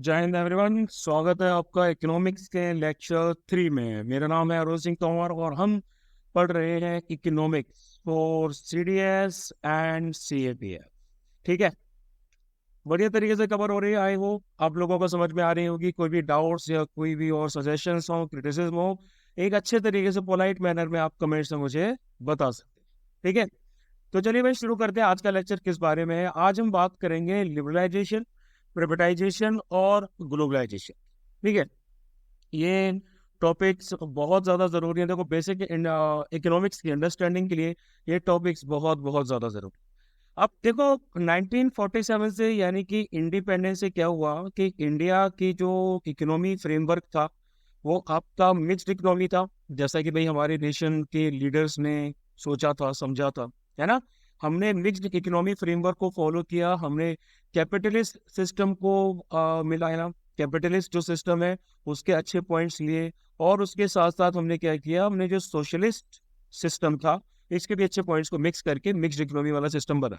जय हिंद एवरीवन। स्वागत है आपका इकोनॉमिक्स के लेक्चर 3 में। मेरा नाम है अरुण सिंह तोमर और हम पढ़ रहे हैं economics for CDS and CAPF. ठीक है, बढ़िया तरीके से कवर हो रही है। आई होप आप लोगों को समझ में आ रही होगी। कोई भी डाउट्स या कोई भी और सजेशंस हो, क्रिटिसिज्म हो, एक अच्छे तरीके से पोलाइट मैनर में आप कमेंट्स में मुझे बता सकते हैं। ठीक है, तो चलिए भाई शुरू करते हैं। आज का लेक्चर किस बारे में है? आज हम बात करेंगे लिबरलाइजेशन, प्राइवेटाइजेशन और ग्लोबलाइजेशन। ठीक है, ये टॉपिक्स बहुत ज़्यादा ज़रूरी है। देखो, बेसिक इकोनॉमिक्स की अंडरस्टैंडिंग के लिए ये टॉपिक्स बहुत बहुत ज़्यादा ज़रूरी। अब देखो, 1947 से यानी कि इंडिपेंडेंस से क्या हुआ कि इंडिया की जो इकोनॉमी फ्रेमवर्क था वो आपका मिक्स्ड इकोनॉमी था। जैसा कि भाई हमारे नेशन के लीडर्स ने सोचा था, समझा था, है ना। हमने मिक्स्ड इकोनॉमी फ्रेमवर्क को फॉलो किया। हमने कैपिटलिस्ट सिस्टम को मिलाया। कैपिटलिस्ट जो सिस्टम है उसके अच्छे पॉइंट्स लिए, और उसके साथ साथ हमने क्या किया, हमने जो सोशलिस्ट सिस्टम था इसके भी अच्छे पॉइंट्स को मिक्स करके मिक्स्ड इकोनॉमी वाला सिस्टम बना।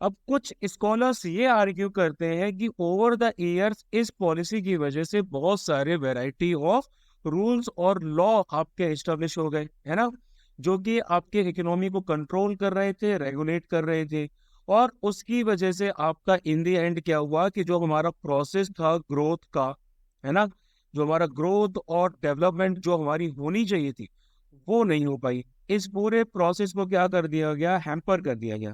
अब कुछ स्कॉलर्स ये आर्ग्यू करते हैं कि ओवर द इयर्स इस पॉलिसी की वजह से बहुत सारे वैरायटी ऑफ रूल्स और लॉ आपके एस्टेब्लिश हो गए, है ना, जो कि आपके इकोनॉमी को कंट्रोल कर रहे थे, रेगुलेट कर रहे थे। और उसकी वजह से आपका इन द एंड क्या हुआ कि जो हमारा प्रोसेस था ग्रोथ का, है ना, जो हमारा ग्रोथ और डेवलपमेंट जो हमारी होनी चाहिए थी वो नहीं हो पाई। इस पूरे प्रोसेस को क्या कर दिया गया, हैम्पर कर दिया गया।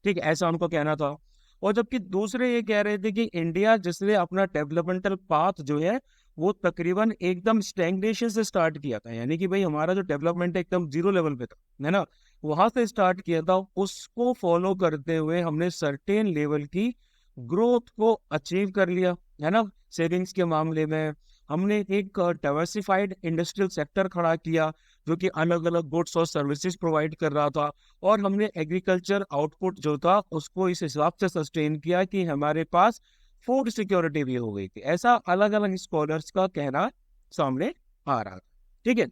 ठीक है, ऐसा उनको कहना था। और जबकि दूसरे ये कह रहे थे कि इंडिया जिसने अपना डेवलपमेंटल पाथ जो है वो तकरीबन एकदम स्टैग्नेशन से स्टार्ट किया था, यानी कि भाई हमारा जो डेवलपमेंट एकदम जीरो लेवल पे था, है ना, वहां से स्टार्ट किया था। उसको फॉलो करते हुए हमने सर्टेन लेवल की ग्रोथ को अचीव कर लिया, है ना। सेविंग्स के मामले में हमने एक डाइवर्सिफाइड इंडस्ट्रियल सेक्टर खड़ा किया जो कि अलग अलग गुड्स और सर्विसेज प्रोवाइड कर रहा था। और हमने एग्रीकल्चर आउटपुट जो था उसको इस हिसाब से सस्टेन किया कि हमारे पास फूड सिक्योरिटी भी हो गई थी। ऐसा अलग अलग स्कॉलर्स का कहना सामने आ रहा था। ठीक है,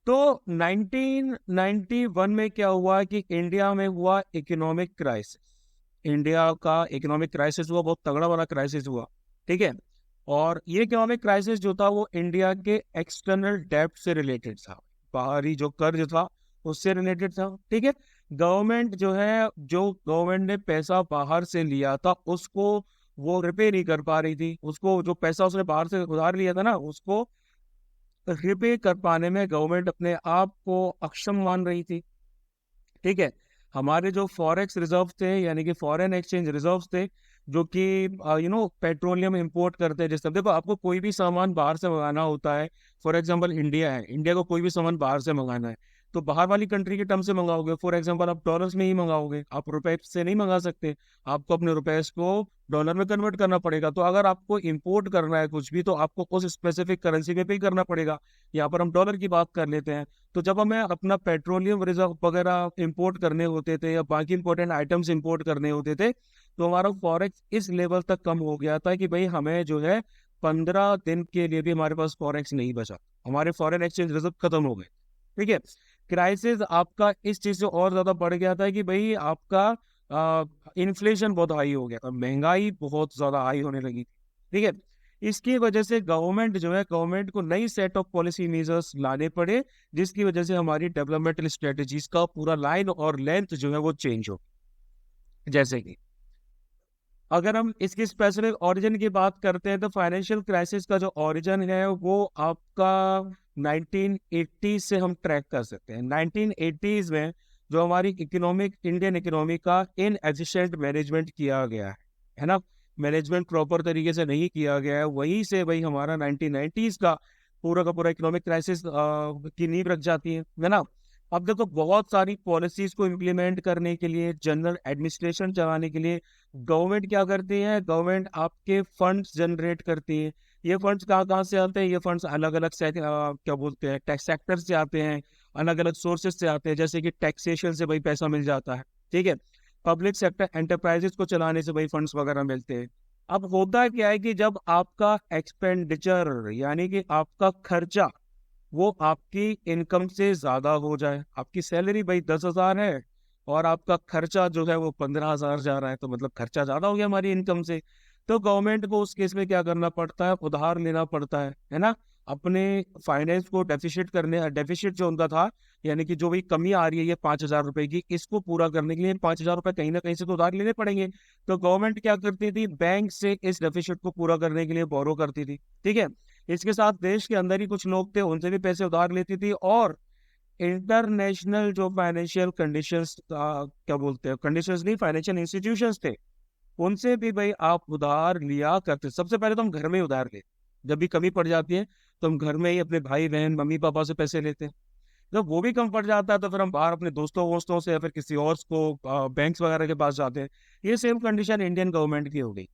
तो 1991 में क्या हुआ कि इंडिया में हुआ इकोनॉमिक क्राइसिस। इंडिया का इकोनॉमिक क्राइसिस हुआ, बहुत तगड़ा वाला क्राइसिस हुआ। ठीक है, और ये इकोनॉमिक क्राइसिस जो था वो इंडिया के एक्सटर्नल डेब्ट से रिलेटेड था, बाहरी जो कर्ज था उससे रिलेटेड था। ठीक है, गवर्नमेंट जो है, जो गवर्नमेंट ने पैसा बाहर से लिया था उसको वो रिपे नहीं कर पा रही थी। उसको जो पैसा उसने बाहर से उधार लिया था ना, उसको रिपे कर पाने में गवर्नमेंट अपने आप को अक्षम मान रही थी। ठीक है, हमारे जो फॉरेक्स रिजर्व थे यानी कि फॉरेन एक्सचेंज रिजर्व थे, जो कि पेट्रोलियम इंपोर्ट करते हैं। जैसे देखो, आपको कोई भी सामान बाहर से मंगाना होता है, फॉर एग्जांपल इंडिया है, इंडिया को कोई भी सामान बाहर से मंगाना है तो बाहर वाली कंट्री के टर्म से मंगाओगे। फॉर एग्जांपल आप डॉलर्स में ही मंगाओगे, आप रुपए से नहीं मंगा सकते। आपको अपने रुपए को डॉलर में कन्वर्ट करना पड़ेगा। तो अगर आपको इंपोर्ट करना है कुछ भी तो आपको उस स्पेसिफिक करेंसी में पे करना पड़ेगा। यहाँ पर हम डॉलर की बात कर लेते हैं। तो जब हमें अपना पेट्रोलियम रिजर्व वगैरह इंपोर्ट करने होते थे या बाकी इंपॉर्टेंट आइटम्स इंपोर्ट करने होते थे तो हमारा फॉरेक्स इस लेवल तक कम हो गया था कि भाई हमें जो है 15 दिन के लिए भी हमारे पास फॉरेक्स नहीं बचा। हमारे फॉरेन एक्सचेंज रिजर्व खत्म हो गए। ठीक है, क्राइसिस आपका इस चीज से और ज्यादा बढ़ गया था कि भाई आपका इन्फ्लेशन बहुत हाई हो गया था, महंगाई बहुत ज्यादा हाई होने लगी थी। ठीक है, इसकी वजह से गवर्नमेंट जो है, गवर्नमेंट को नई सेट ऑफ पॉलिसी मेजर्स लाने पड़े, जिसकी वजह से हमारी डेवलपमेंटल स्ट्रेटेजीज का पूरा लाइन और लेंथ जो है वो चेंज हो। जैसे कि अगर हम इसकी स्पेसिफिक ओरिजिन की बात करते हैं तो फाइनेंशियल क्राइसिस का जो ओरिजिन है वो आपका 1980 से हम ट्रैक कर सकते हैं। 1980s में जो हमारी इकोनॉमिक इंडियन इकोनॉमी का इनएफिशिएंट मैनेजमेंट किया गया है ना, मैनेजमेंट प्रॉपर तरीके से नहीं किया गया है, वहीं से भाई हमारा 1990s का पूरा इकोनॉमिक क्राइसिस की नींव रख जाती है ना। अब देखो, बहुत सारी पॉलिसीज को इम्प्लीमेंट करने के लिए, जनरल एडमिनिस्ट्रेशन चलाने के लिए गवर्नमेंट क्या करती है, गवर्नमेंट आपके फंड्स जनरेट करती है। ये फंड्स कहाँ कहाँ से आते हैं? ये फंड्स अलग अलग क्या बोलते हैं, टैक्स सेक्टर से आते हैं, अलग अलग सोर्सेज से आते हैं। जैसे कि टैक्सेशन से भाई पैसा मिल जाता है। ठीक है, पब्लिक सेक्टर एंटरप्राइजेस को चलाने से भाई फंड्स वगैरह मिलते हैं। अब होता क्या है कि जब आपका एक्सपेंडिचर यानी कि आपका खर्चा वो आपकी इनकम से ज्यादा हो जाए, आपकी सैलरी भाई 10,000 है और आपका खर्चा जो है वो 15,000 जा रहा है, तो मतलब खर्चा ज्यादा हो गया हमारी इनकम से। तो गवर्नमेंट को उस केस में क्या करना पड़ता है, उधार लेना पड़ता है ना, अपने फाइनेंस को डेफिसिट जो उनका था, यानी कि जो भी कमी आ रही है ये 5,000 रुपए की, इसको पूरा करने के लिए 5,000 रुपए कहीं ना कहीं से तो उधार लेने पड़ेंगे। तो गवर्नमेंट क्या करती थी, बैंक से इस डेफिसिट को पूरा करने के लिए बोरो करती थी। ठीक है, इसके साथ देश के अंदर ही कुछ लोग थे, उनसे भी पैसे उधार लेती थी, और इंटरनेशनल जो फाइनेंशियल कंडीशंस, क्या बोलते हैं, कंडीशंस नहीं, फाइनेंशियल इंस्टीट्यूशंस थे, उनसे भी भाई आप उधार लिया करते। सबसे पहले तो हम घर में ही उधार लेते, जब भी कमी पड़ जाती है तो हम घर में ही अपने भाई बहन मम्मी पापा से पैसे लेते हैं। जब वो भी कम पड़ जाता है तो फिर हम बाहर अपने दोस्तों वोस्तों से या फिर किसी और को बैंक्स वगैरह के पास जाते हैं। ये सेम कंडीशन इंडियन गवर्नमेंट की हो गई।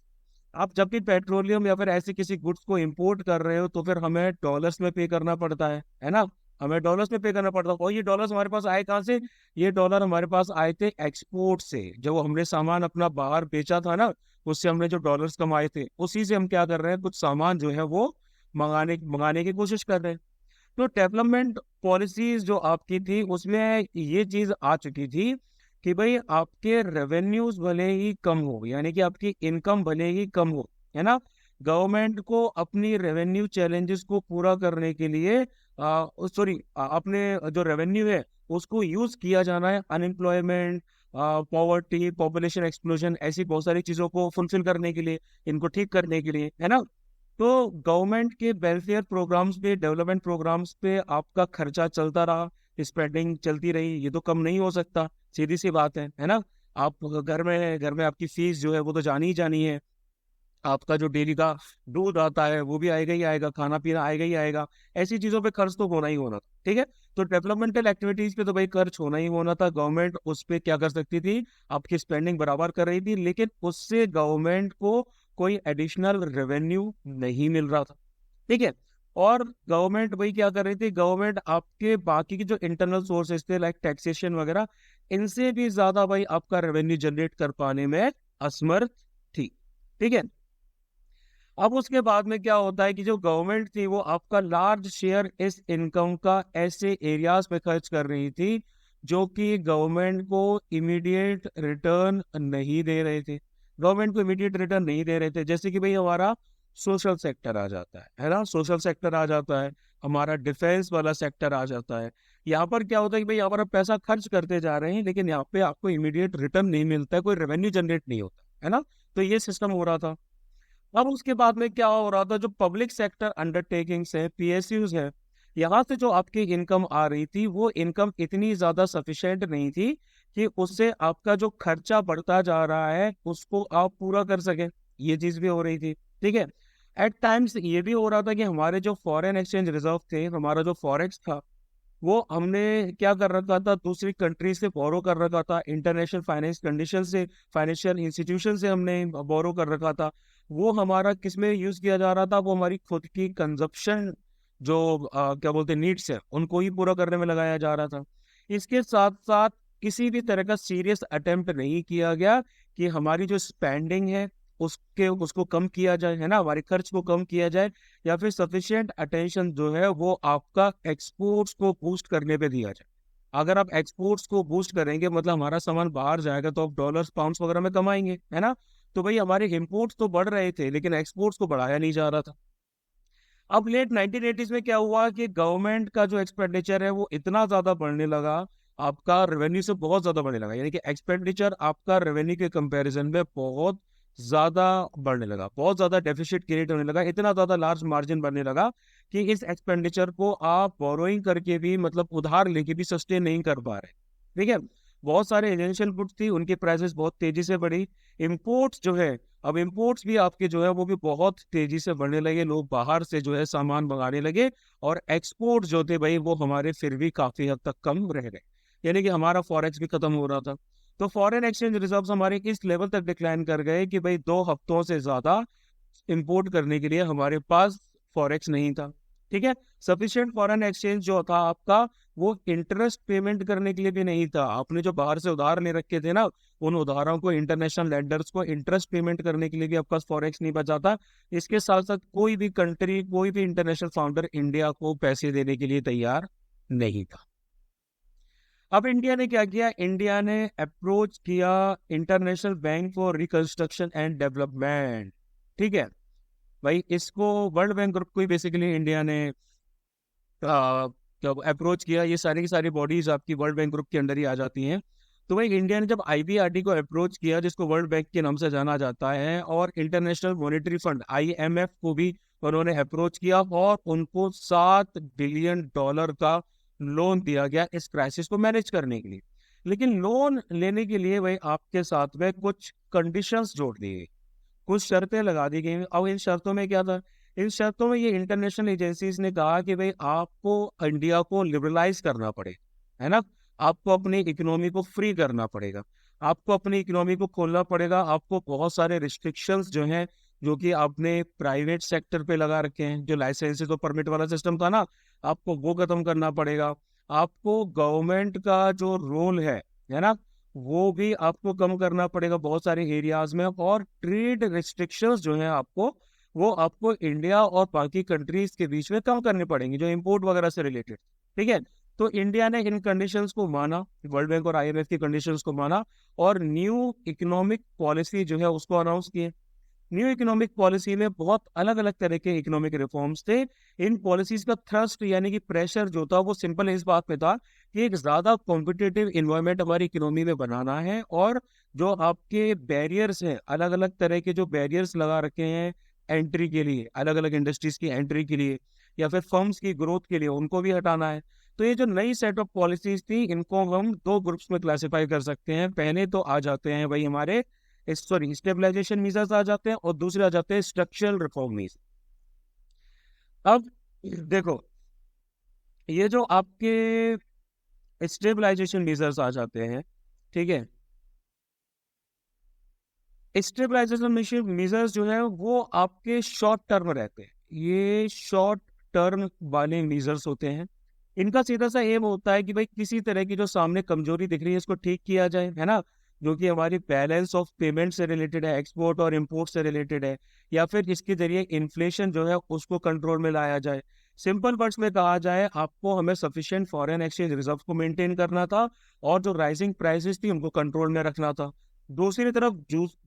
आप जब भी पेट्रोलियम या फिर ऐसे किसी गुड्स को इंपोर्ट कर रहे हो तो फिर हमें डॉलर्स में पे करना पड़ता है ना, हमें डॉलर्स में पे करना पड़ता है। और ये डॉलर्स हमारे पास आए कहाँ से, ये डॉलर हमारे पास आए थे एक्सपोर्ट से। जब हमने सामान अपना बाहर बेचा था ना, उससे हमने जो डॉलर्स कमाए थे, उसी से हम क्या कर रहे हैं, कुछ सामान जो है वो मंगाने मंगाने की कोशिश कर रहे हैं। तो डेवलपमेंट पॉलिसीज जो आपकी थी उसमें ये चीज आ चुकी थी कि भाई आपके रेवेन्यूज भले ही कम हो, यानी कि आपकी इनकम भले ही कम हो, है ना, गवर्नमेंट को अपनी रेवेन्यू चैलेंजेस को पूरा करने के लिए अपने जो रेवेन्यू है उसको यूज किया जाना है अनएम्प्लॉयमेंट, पॉवर्टी, पॉपुलेशन एक्सप्लोजन, ऐसी बहुत सारी चीजों को फुलफिल करने के लिए, इनको ठीक करने के लिए, है ना। तो गवर्नमेंट के वेलफेयर प्रोग्राम्स पे, डेवलपमेंट प्रोग्राम्स पे आपका खर्चा चलता रहा, स्पेंडिंग चलती रही, ये तो कम नहीं हो सकता, सीधी सी बात है ना। आप घर में आपकी फीस जो है वो तो जानी ही जानी है, आपका जो डेली का दूध आता है वो भी आएगा ही आएगा, खाना पीना आएगा ही आएगा, ऐसी चीजों पे खर्च तो होना ही होना था। ठीक है, तो डेवलपमेंटल एक्टिविटीज पे तो भाई खर्च होना ही होना था। गवर्नमेंट उस पे क्या कर सकती थी, आपकी स्पेंडिंग बराबर कर रही थी, लेकिन उससे गवर्नमेंट को कोई एडिशनल रेवेन्यू नहीं मिल रहा था। ठीक है, और गवर्नमेंट भाई क्या कर रही थी, गवर्नमेंट आपके बाकी के जो इंटरनल सोर्सेस थे लाइक टैक्सेशन वगैरह, इनसे भी ज्यादा भाई आपका रेवेन्यू जनरेट कर पाने में असमर्थ थी। ठीक है, अब उसके बाद में क्या होता है कि जो गवर्नमेंट थी वो आपका लार्ज शेयर इस इनकम का ऐसे एरियाज पे खर्च कर रही थी जो कि गवर्नमेंट को इमीडिएट रिटर्न नहीं दे रहे थे। गवर्नमेंट को इमीडिएट रिटर्न नहीं दे रहे थे, जैसे कि भाई हमारा सोशल सेक्टर आ जाता है ना, सोशल सेक्टर आ जाता है, हमारा डिफेंस वाला सेक्टर आ जाता है। यहाँ पर क्या होता है कि भाई यहाँ पर आप पैसा खर्च करते जा रहे हैं लेकिन यहाँ पे आपको इमीडिएट रिटर्न नहीं मिलता है, कोई रेवेन्यू जनरेट नहीं होता है ना। तो ये सिस्टम हो रहा था। अब उसके बाद में क्या हो रहा था, जो पब्लिक सेक्टर अंडरटेकिंग्स है, पीएसयूज है, यहाँ से जो आपकी इनकम आ रही थी वो इनकम इतनी ज्यादा सफिशिएंट नहीं थी कि उससे आपका जो खर्चा बढ़ता जा रहा है उसको आप पूरा कर सके। ये चीज भी हो रही थी। ठीक है, एट टाइम्स ये भी हो रहा था कि हमारे जो फॉरेन एक्सचेंज रिजर्व थे, हमारा जो फॉरेक्स था, वो हमने क्या कर रखा था, दूसरी कंट्री से बोरो कर रखा था, इंटरनेशनल फाइनेंस कंडीशन से, फाइनेंशियल इंस्टीट्यूशन से हमने बोरो कर रखा था। वो हमारा किस में यूज किया जा रहा था, वो हमारी खुद की कंजप्शन जो क्या बोलते हैं नीड्स है उनको ही पूरा करने में लगाया जा रहा था। इसके साथ साथ किसी भी तरह का सीरियस अटेम्प्ट नहीं किया गया कि हमारी जो स्पेंडिंग है उसको कम किया जाए, है ना, हमारे खर्च को कम किया जाए, या फिर सफिशिएंट अटेंशन जो है वो आपका एक्सपोर्ट्स को बूस्ट करने पे दिया जाए। अगर आप एक्सपोर्ट्स को बूस्ट करेंगे मतलब हमारा सामान बाहर जाएगा तो आप डॉलर्स पाउंड्स वगैरह में कमाएंगे, है ना। तो भाई हमारे इम्पोर्ट्स तो बढ़ रहे थे लेकिन एक्सपोर्ट्स को बढ़ाया नहीं जा रहा था। अब लेट 1980s में क्या हुआ कि गवर्नमेंट का जो एक्सपेंडिचर है वो इतना ज्यादा बढ़ने लगा, आपका रेवेन्यू से बहुत ज्यादा बढ़ने लगा, यानी कि एक्सपेंडिचर आपका रेवेन्यू के कंपैरिजन में बहुत ज्यादा बढ़ने लगा, बहुत ज्यादा डेफिसिट क्रिएट होने लगा, इतना ज्यादा लार्ज मार्जिन बनने लगा कि इस एक्सपेंडिचर को आप बोरोइंग करके भी, मतलब उधार लेके भी सस्टेन नहीं कर पा रहे। ठीक है, बहुत सारे एसेंशियल गुड्स थी, उनकी प्राइसेस बहुत तेजी से बढ़ी। इम्पोर्ट्स जो है, अब इम्पोर्ट्स भी आपके जो है वो भी बहुत तेजी से बढ़ने लगे, लोग बाहर से जो है सामान मंगाने लगे, और एक्सपोर्ट जो थे भाई वो हमारे फिर भी काफी हद तक कम रह गए, यानी कि हमारा फॉरेक्स भी खत्म हो रहा था। तो फॉरेन एक्सचेंज रिजर्व्स हमारे इस लेवल तक डिक्लाइन कर गए कि भाई 2 हफ्तों से ज्यादा इंपोर्ट करने के लिए हमारे पास फॉरेक्स नहीं था। ठीक है, सफिशिएंट फॉरेन एक्सचेंज जो था आपका, वो इंटरेस्ट पेमेंट करने के लिए भी नहीं था। आपने जो बाहर से उधार ले रखे थे ना, उन उधारों को इंटरनेशनल लेंडर्स को इंटरेस्ट पेमेंट करने के लिए भी आपका फॉरेक्स नहीं बचा था। इसके साथ साथ कोई भी कंट्री, कोई भी इंटरनेशनल फाउंडर इंडिया को पैसे देने के लिए तैयार नहीं था। अब इंडिया ने क्या किया, इंडिया ने अप्रोच किया international bank for reconstruction and development. ठीक है भाई, इसको वर्ल्ड बैंक ग्रुप को ही बेसिकली इंडिया ने जब अप्रोच किया। ये सारी की सारी बॉडीज आपकी वर्ल्ड बैंक ग्रुप के अंडर ही आ जाती हैं। तो भाई इंडिया ने जब आईबीआरडी को अप्रोच किया, जिसको वर्ल्ड बैंक के नाम से जाना जाता है, और इंटरनेशनल मॉनेटरी फंड आईएमएफ को भी उन्होंने अप्रोच किया, और उनको $7 बिलियन का लोन दिया गया इस क्राइसिस को मैनेज करने के लिए। लेकिन लोन लेने के लिए भाई आपके साथ में कुछ कंडीशंस जोड़ दी गई, कुछ शर्तें लगा दी गई। अब इन शर्तों में क्या था? इन शर्तों में ये इंटरनेशनल एजेंसीज ने कहा कि भाई आपको इंडिया को लिबरलाइज करना पड़ेगा, है ना, आपको अपनी इकोनॉमी को फ्री करना पड़ेगा, आपको अपनी इकोनॉमी को खोलना पड़ेगा, आपको बहुत सारे रिस्ट्रिक्शंस जो हैं, जो कि आपने प्राइवेट सेक्टर पे लगा रखे हैं, जो लाइसेंसेस और परमिट वाला सिस्टम था ना, आपको वो खत्म करना पड़ेगा। आपको गवर्नमेंट का जो रोल है ना, वो भी आपको कम करना पड़ेगा बहुत सारे एरियाज में। और ट्रेड रिस्ट्रिक्शंस जो हैं आपको, वो आपको इंडिया और बाकी कंट्रीज के बीच में कम करनी पड़ेंगी, जो इंपोर्ट वगैरह से रिलेटेड। ठीक है, तो इंडिया ने इन कंडीशंस को माना, वर्ल्ड बैंक और आईएमएफ की कंडीशंस को माना, और न्यू इकोनॉमिक पॉलिसी जो है उसको अनाउंस किए। न्यू इकोनॉमिक पॉलिसी में बहुत अलग अलग तरह के इकोनॉमिक रिफॉर्म्स थे। इन पॉलिसीज का थ्रस्ट यानी कि प्रेशर जो था वो सिंपल इस बात में था कि एक ज्यादा कॉम्पिटिटिव इन्वायरमेंट हमारी इकोनॉमी में बनाना है, और जो आपके बैरियर्स हैं, अलग अलग तरह के जो बैरियर्स लगा रखे हैं एंट्री के लिए, अलग अलग इंडस्ट्रीज की एंट्री के लिए या फिर फर्म्स की ग्रोथ के लिए, उनको भी हटाना है। तो ये जो नई सेट ऑफ पॉलिसीज थी, इनको हम दो ग्रुप्स में क्लासिफाई कर सकते हैं। पहले तो आ जाते हैं भाई हमारे स्टेबलाइजेशन मीजर्स आ जाते हैं, और दूसरे आ जाते हैं स्ट्रक्चरल रिफॉर्म मीजर्स। अब देखो, ये जो आपके स्टेबलाइजेशन मीजर्स आ जाते हैं, ठीक है, स्टेबलाइजेशन मीजर्स जो है वो आपके शॉर्ट टर्म रहते हैं। ये शॉर्ट टर्म वाले मीजर्स होते हैं। इनका सीधा सा एम होता है कि भाई किसी तरह की जो सामने कमजोरी दिख रही है इसको ठीक किया जाए, है ना, जो कि हमारी बैलेंस ऑफ पेमेंट से रिलेटेड है, एक्सपोर्ट और इंपोर्ट से रिलेटेड है, या फिर इसके जरिए इन्फ्लेशन जो है उसको कंट्रोल में लाया जाए। सिंपल वर्ड्स में कहा जाए, आपको हमें सफिशिएंट फॉरेन एक्सचेंज रिजर्व को मेंटेन करना था, और जो राइजिंग प्राइसेस थी उनको कंट्रोल में रखना था। दूसरी तरफ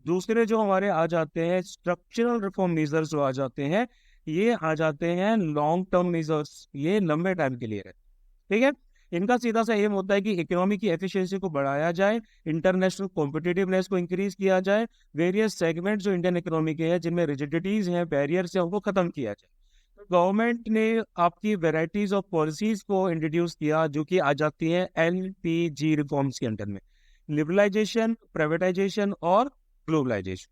दूसरे जो हमारे आ जाते हैं स्ट्रक्चरल रिफॉर्म मेजर्स जो आ जाते हैं, ये आ जाते हैं लॉन्ग टर्म मेजर्स, ये लंबे टाइम के लिए है। ठीक है, इनका सीधा सा एम होता है कि इकोनॉमी की एफिशिएंसी को बढ़ाया जाए, इंटरनेशनल कॉम्पिटिटिवनेस को इंक्रीज किया जाए, वेरियस सेगमेंट जो इंडियन इकोनॉमी के हैं जिनमें रिजिडिटीज हैं, बैरियर्स हैं, उनको खत्म किया जाए। तो गवर्नमेंट ने आपकी वेराइटीज ऑफ पॉलिसीज को इंट्रोड्यूस किया, जो कि आ जाती है एलपीजी रिफॉर्म्स के अंडर में, लिबरलाइजेशन, प्राइवेटाइजेशन और ग्लोबलाइजेशन।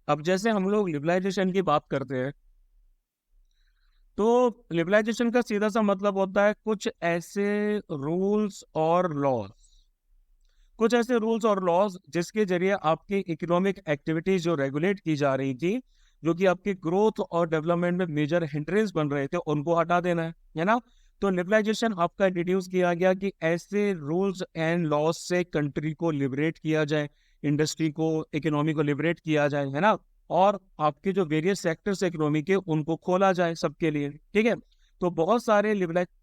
अब जैसे हम लोग लिबरलाइजेशन की बात करते हैं, तो लिबरलाइजेशन का सीधा सा मतलब होता है कुछ ऐसे रूल्स और लॉज, कुछ ऐसे रूल्स और लॉज जिसके जरिए आपकी इकोनॉमिक एक्टिविटीज जो रेगुलेट की जा रही थी, जो कि आपकी ग्रोथ और डेवलपमेंट में मेजर हिंड्रेंस बन रहे थे, उनको हटा देना है ना। तो लिबरलाइजेशन आपका इंट्रोड्यूस किया गया कि ऐसे रूल्स एंड लॉज से कंट्री को लिबरेट किया जाए, इंडस्ट्री को, इकोनॉमी को लिबरेट किया जाए, है ना, और आपके जो वेरियस सेक्टर्स इकोनॉमी के उनको खोला जाए सबके लिए। ठीक है, तो बहुत सारे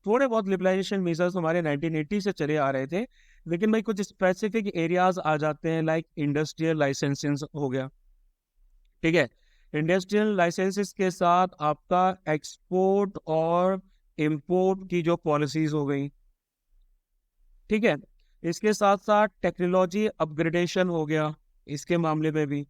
थोड़े बहुत लिबरलाइजेशन मेजर्स हमारे 1980 से चले आ रहे थे। लेकिन भाई कुछ स्पेसिफिक एरियाज आ जाते हैं, लाइक इंडस्ट्रियल लाइसेंसेस हो गया। ठीक है, इंडस्ट्रियल लाइसेंसेस के साथ आपका एक्सपोर्ट और इंपोर्ट की जो पॉलिसीज हो गई। ठीक है, इसके साथ साथ टेक्नोलॉजी अपग्रेडेशन हो गया इसके मामले में भी।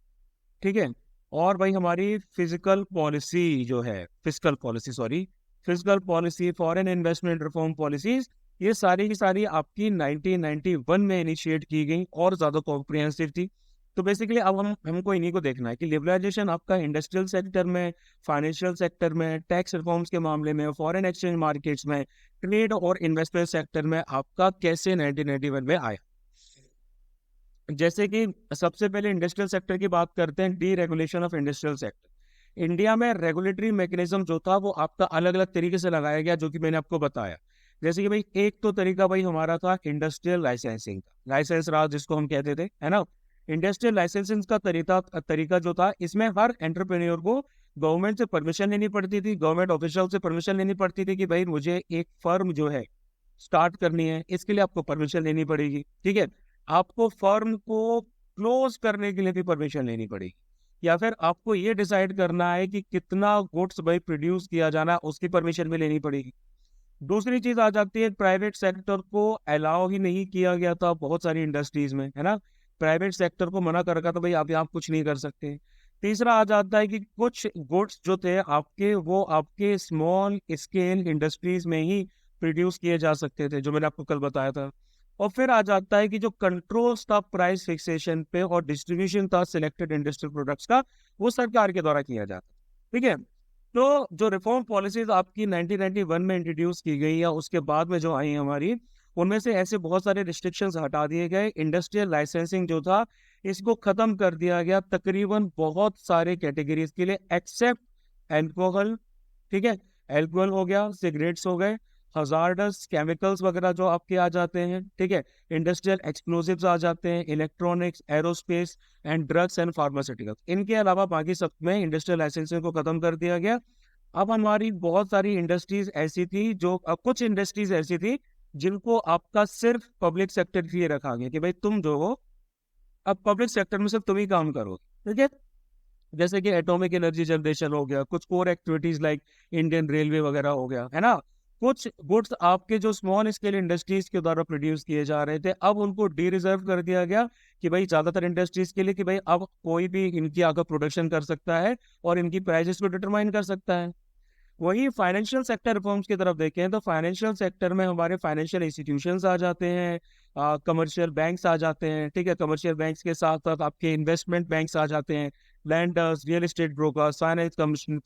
ठीक है, और भाई हमारी फिजिकल पॉलिसी जो है, physical policy, foreign investment reform policies, ये सारी की सारी आपकी 1991 में इनिशिएट की गई और ज्यादा कॉम्प्रिहेंसिव थी। तो बेसिकली अब हमको इन्हीं को देखना है कि लिबरलाइजेशन आपका इंडस्ट्रियल सेक्टर में, फाइनेंशियल सेक्टर में, टैक्स रिफॉर्म्स के मामले में, फॉरेन एक्सचेंज मार्केट्स में, ट्रेड और इन्वेस्टमेंट सेक्टर में आपका कैसे 1991 में आया। जैसे कि सबसे पहले इंडस्ट्रियल सेक्टर की बात करते हैं, D regulation of industrial sector. India में रेगुलेटरी मैकेनिज्म जो था वो आपका अलग अलग तरीके से लगाया गया, जो कि मैंने आपको बताया। जैसे कि भाई एक तो तरीका भाई हमारा था इंडस्ट्रियल लाइसेंसिंग का, लाइसेंस राज जिसको हम कहते थे, है ना। इंडस्ट्रियल लाइसेंसिंग का तरीका जो था, इसमें हर एंटरप्रेन्योर को गवर्नमेंट से परमिशन लेनी पड़ती थी, गवर्नमेंट ऑफिशियल से परमिशन लेनी पड़ती थी कि भाई मुझे एक फर्म जो है स्टार्ट करनी है, इसके लिए आपको परमिशन लेनी पड़ेगी। ठीक है, आपको फर्म को क्लोज करने के लिए भी परमिशन लेनी पड़ेगी, या फिर आपको ये डिसाइड करना है कि कितना गुड्स भाई प्रोड्यूस किया जाना, उसकी परमिशन भी लेनी पड़ेगी। दूसरी चीज आ जाती है, प्राइवेट सेक्टर को अलाउ ही नहीं किया गया था बहुत सारी इंडस्ट्रीज में, है ना। प्राइवेट सेक्टर को मना कर रखा था भाई आप यहाँ कुछ नहीं कर सकते। तीसरा आ जाता है कि कुछ गुड्स जो थे आपके, वो आपके स्मॉल स्केल इंडस्ट्रीज में ही प्रोड्यूस किए जा सकते थे, जो मैंने आपको कल बताया था। और फिर आ जाता है कि जो कंट्रोल्स था प्राइस फिक्सेशन पे और डिस्ट्रीब्यूशन था सिलेक्टेड इंडस्ट्रियल प्रोडक्ट्स का, वो सरकार के द्वारा किया जाता। ठीक है, तो जो रिफॉर्म पॉलिसीज आपकी 1991 में इंट्रोड्यूस की गई या उसके बाद में जो आई हमारी, उनमें से ऐसे बहुत सारे रिस्ट्रिक्शंस हटा दिए गए। इंडस्ट्रियल लाइसेंसिंग जो था, इसको खत्म कर दिया गया तकरीबन बहुत सारे कैटेगरीज के लिए, एक्सेप्ट एल्कोहल। ठीक है, एल्कोहल हो गया, सिगरेट्स हो गए, हजार्डस केमिकल्स वगैरह जो आपके आ जाते हैं। ठीक है, इंडस्ट्रियल एक्सप्लोजिव्स आ जाते हैं, electronics, aerospace and drugs and pharmaceuticals. इनके अलावा बाकी सब में इंडस्ट्रियल लाइसेंसिंग को खत्म कर दिया गया। अब हमारी बहुत सारी इंडस्ट्रीज ऐसी थी जो, कुछ इंडस्ट्रीज ऐसी थी जिनको आपका सिर्फ पब्लिक सेक्टर के लिए रखा गया कि भाई तुम जो हो अब पब्लिक सेक्टर में सिर्फ तुम ही काम करो। ठीक है, जैसे कि एटॉमिक एनर्जी जनरेशन हो गया, कुछ core activities like Indian railway वगैरह हो गया, है ना। कुछ गुड्स आपके जो स्मॉल स्केल इंडस्ट्रीज के द्वारा प्रोड्यूस किए जा रहे थे, अब उनको डी रिजर्व कर दिया गया कि भाई ज्यादातर इंडस्ट्रीज के लिए कि भाई अब कोई भी इनकी आकर प्रोडक्शन कर सकता है और इनकी प्राइसेस को डिटरमाइन कर सकता है। वही फाइनेंशियल सेक्टर रिफॉर्म्स की तरफ देखें तो फाइनेंशियल सेक्टर में हमारे फाइनेंशियल इंस्टीट्यूशंस आ जाते हैं, कमर्शियल बैंक्स आ जाते हैं। ठीक है, कमर्शियल बैंक्स के साथ साथ आपके इन्वेस्टमेंट बैंक्स आ जाते हैं, landers, real estate brokers, finance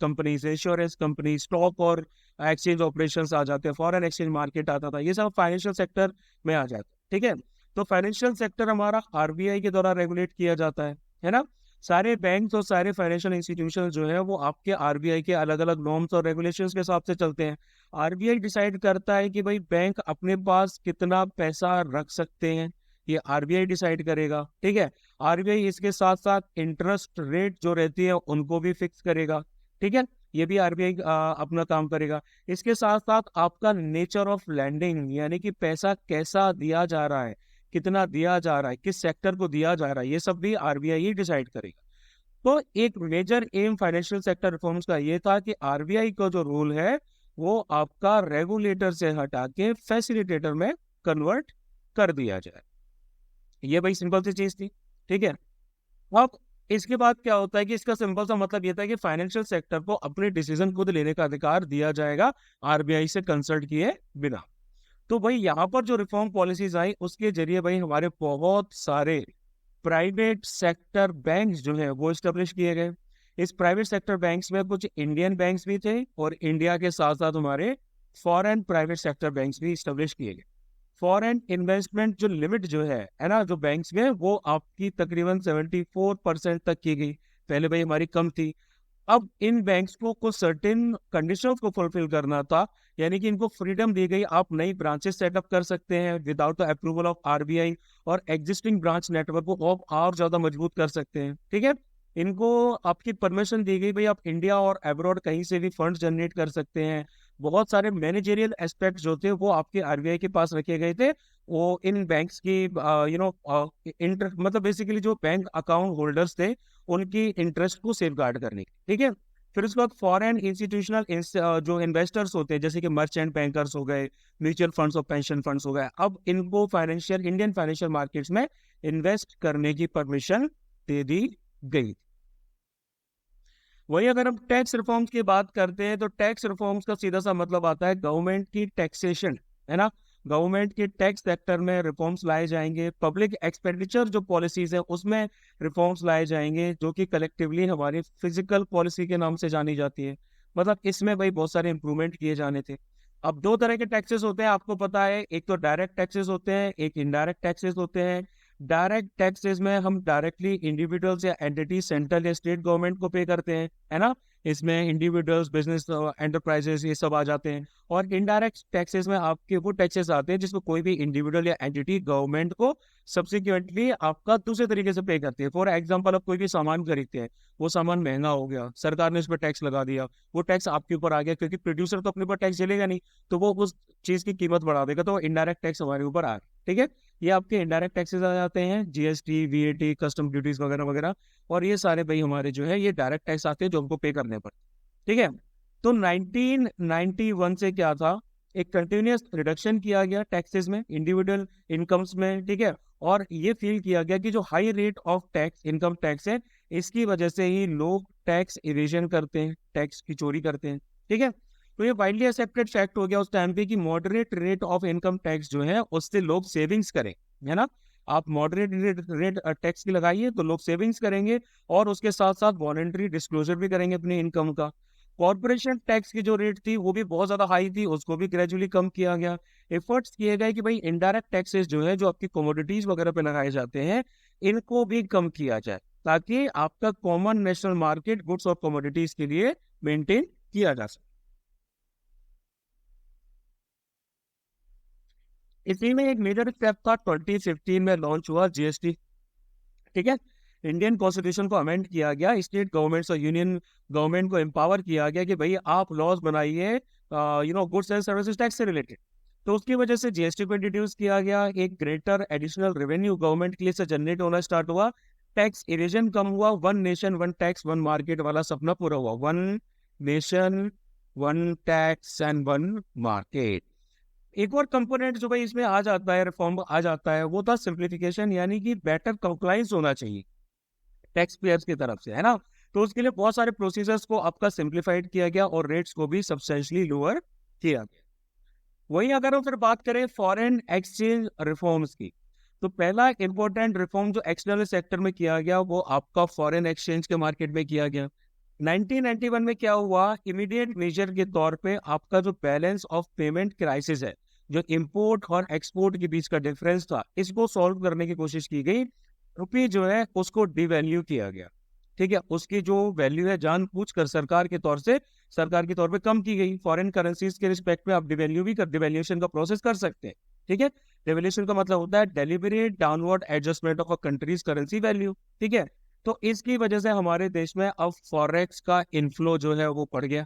companies, insurance company, stock और एक्सचेंज ऑपरेशंस आ जाते हैं, फॉरेन एक्सचेंज मार्केट आता था, ये सब फाइनेंशियल सेक्टर में आ जाता है। ठीक है, तो फाइनेंशियल सेक्टर हमारा आरबीआई के द्वारा रेगुलेट किया जाता है ना। सारे बैंक और सारे फाइनेंशियल इंस्टीट्यूशन जो है वो आपके आरबीआई के अलग अलग नॉर्म्स और रेगुलेशंस के हिसाब से चलते हैं। आरबीआई डिसाइड करता है कि भाई बैंक अपने पास कितना पैसा रख सकते हैं, ये आरबीआई डिसाइड करेगा। ठीक है, आरबीआई इसके साथ साथ इंटरेस्ट रेट जो रहती है उनको भी फिक्स करेगा। ठीक है, ये भी आरबीआई अपना काम करेगा। इसके साथ साथ आपका नेचर ऑफ लैंडिंग, यानी कि पैसा कैसा दिया जा रहा है, कितना दिया जा रहा है, किस सेक्टर को दिया जा रहा है, ये सब भी आरबीआई ही डिसाइड करेगा। तो एक major um financial sector reforms का ये था कि आरबीआई का जो रोल है वो आपका रेगुलेटर से हटा के फैसिलिटेटर में कन्वर्ट कर दिया जाए। ये भाई सिंपल सी चीज थी। ठीक है, अब इसके बाद क्या होता है कि इसका सिंपल सा मतलब ये था कि फाइनेंशियल सेक्टर को अपने डिसीजन खुद लेने का अधिकार दिया जाएगा आरबीआई से कंसल्ट किए बिना। तो भाई यहाँ पर जो रिफॉर्म पॉलिसीज आई उसके जरिए भाई हमारे बहुत सारे प्राइवेट सेक्टर बैंक्स जो है वो स्टेब्लिश किए गए। इस प्राइवेट सेक्टर बैंक्स में कुछ इंडियन बैंक्स भी थे और इंडिया के साथ साथ हमारे फॉरेन प्राइवेट सेक्टर बैंक्स भी स्टेब्लिश किए गए। फॉरेन इन्वेस्टमेंट जो लिमिट जो है ना, जो बैंक्स में, वो आपकी तकरीबन 74% तक की गई। पहले भाई हमारी कम थी। अब इन बैंक्स को कुछ सर्टेन कंडीशंस को फुलफिल करना था, यानी कि इनको फ्रीडम दी गई, आप नई ब्रांचेस सेटअप कर सकते हैं without the approval of RBI, और एग्जिस्टिंग ब्रांच नेटवर्क को आप और ज्यादा मजबूत कर सकते हैं। ठीक है, इनको आपकी परमिशन दी गई भाई आप इंडिया और अब्रॉड कहीं से भी फंड जनरेट कर सकते हैं। बहुत सारे मैनेजरियल एस्पेक्ट जो थे वो आपके आरबीआई के पास रखे गए थे, वो इन बैंक्स की इंटर मतलब बेसिकली जो बैंक अकाउंट होल्डर्स थे उनकी इंटरेस्ट को सेफगार्ड करने की। ठीक है, फिर उसके बाद फॉरेन इंस्टीट्यूशनल जो इन्वेस्टर्स होते हैं जैसे कि मर्चेंट बैंकर्स हो गए, म्यूचुअल फंड्स और पेंशन फंड्स हो गए, अब इनको इंडियन फाइनेंशियल मार्केट्स में इन्वेस्ट करने की परमिशन दे दी गई। वही अगर हम टैक्स रिफॉर्म्स की बात करते हैं तो टैक्स रिफॉर्म्स का सीधा सा मतलब आता है गवर्नमेंट की टैक्सेशन, है ना। गवर्नमेंट के टैक्स सेक्टर में रिफॉर्म्स लाए जाएंगे। पब्लिक एक्सपेंडिचर जो पॉलिसीज है उसमें रिफॉर्म्स लाए जाएंगे, जो कि कलेक्टिवली हमारी फिजिकल पॉलिसी के नाम से जानी जाती है। मतलब इसमें भाई बहुत सारे इंप्रूवमेंट किए जाने थे। अब दो तरह के टैक्सेस होते हैं, आपको पता है, एक तो डायरेक्ट टैक्सेस होते हैं, एक इनडायरेक्ट टैक्सेस होते हैं। डायरेक्ट टैक्सेस में हम डायरेक्टली इंडिविजुअल्स या एंटिटी सेंट्रल या स्टेट गवर्नमेंट को पे करते हैं, है ना। इसमें इंडिविजुअल्स, बिजनेस, एंटरप्राइजेस ये सब आ जाते हैं। और इनडायरेक्ट टैक्सेस में आपके वो टैक्सेस आते हैं जिसको कोई भी इंडिविजुअल या एंटिटी गवर्नमेंट को सब्सिक्वेंटली आपका दूसरे तरीके से पे करती है। फॉर एग्जाम्पल, आप कोई भी सामान खरीदते हैं, वो सामान महंगा हो गया, सरकार ने उस पर टैक्स लगा दिया, वो टैक्स आपके ऊपर आ गया, क्योंकि प्रोड्यूसर तो अपने ऊपर टैक्स झेलेगा नहीं, तो वो उस चीज की कीमत बढ़ा देगा, तो इनडायरेक्ट टैक्स हमारे ऊपर आ गया। ठीक है, ये आपके इनडायरेक्ट टैक्सेस आ जाते हैं, जीएसटी, वीएटी, कस्टम ड्यूटीज वगैरह वगैरह। और ये सारे भाई हमारे जो है ये डायरेक्ट टैक्स आते हैं जो हमको पे करने पर। ठीक है, तो 1991 से क्या था, एक कंटिन्यूअस रिडक्शन किया गया टैक्सेस में, इंडिविजुअल इनकम्स में। ठीक है, और ये फील किया गया कि जो high rate of tax, income tax है, इसकी वजह से ही लोग टैक्स इवेजन करते हैं, टैक्स की चोरी करते हैं। ठीक है, तो ये वाइडली एक्सेप्टेड फैक्ट हो गया उस टाइम पे कि moderate rate of income tax जो है उससे लोग सेविंग्स करें, है ना। आप मॉडरेट रेट टैक्स की लगाइए तो लोग सेविंग्स करेंगे, और उसके साथ साथ वॉलंटरी डिस्क्लोजर भी करेंगे अपनी इनकम का। कॉर्पोरेशन टैक्स की जो रेट थी वो भी बहुत ज्यादा हाई थी, उसको भी ग्रेजुअली कम किया गया। एफर्ट्स किए गए कि भाई इनडायरेक्ट टैक्सेस जो है, जो आपकी कमोडिटीज वगैरह पे लगाए जाते हैं, इनको भी कम किया जाए, ताकि आपका कॉमन नेशनल मार्केट गुड्स और कमोडिटीज के लिए मेंटेन किया जा सके। इसी में एक मेजर स्टेप था, 2015 में लॉन्च हुआ जीएसटी। ठीक है, इंडियन कॉन्स्टिट्यूशन को अमेंड किया गया, स्टेट गवर्नमेंट्स और यूनियन गवर्नमेंट को एम्पावर किया गया कि भाई आप लॉज बनाइए गुड्स एंड सर्विसेज टैक्स से रिलेटेड। तो उसकी वजह से जीएसटी को इंट्रोड्यूस किया गया, एक ग्रेटर एडिशनल रेवेन्यू गवर्नमेंट के लिए से जनरेट होना स्टार्ट हुआ, टैक्स इवेजन कम हुआ, one nation one tax one market वाला सपना पूरा हुआ। One nation one tax and one market. एक और कंपोनेंट जो भाई इसमें आ जाता है, रिफॉर्म आ जाता है, वो था सिंप्लीफिकेशन, यानी कि बेटर कंप्लाइंस होना चाहिए टैक्स पेयर्स की तरफ से, है ना। तो उसके लिए बहुत सारे प्रोसीजर्स को आपका सिंप्लीफाइड किया गया और रेट्स को भी सब्सटेंशियली लोअर किया गया। वहीं अगर हम फिर बात करें फॉरेन एक्सचेंज रिफॉर्म्स की, तो पहला इंपॉर्टेंट रिफॉर्म जो एक्सटर्नल सेक्टर में किया गया वो आपका फॉरेन एक्सचेंज के मार्केट में किया गया। 1991 में क्या हुआ, इमीडिएट मेजर के तौर पे आपका जो बैलेंस ऑफ पेमेंट क्राइसिस है, जो इंपोर्ट और एक्सपोर्ट के बीच का डिफरेंस था, इसको सॉल्व करने की कोशिश की गई। रुपये जो है उसको डिवैल्यू किया गया। ठीक है, उसकी जो वैल्यू है जानबूझकर सरकार के तौर पे कम की गई। फॉरेन करेंसीज के रिस्पेक्ट में आप डिवैल्यूएशन का प्रोसेस कर सकते हैं। ठीक है, डिवैल्यूएशन का मतलब होता है deliberate downward adjustment of a countries currency value. ठीक है, तो इसकी वजह से हमारे देश में अब फॉरेक्स का इनफ्लो जो है वो बढ़ गया,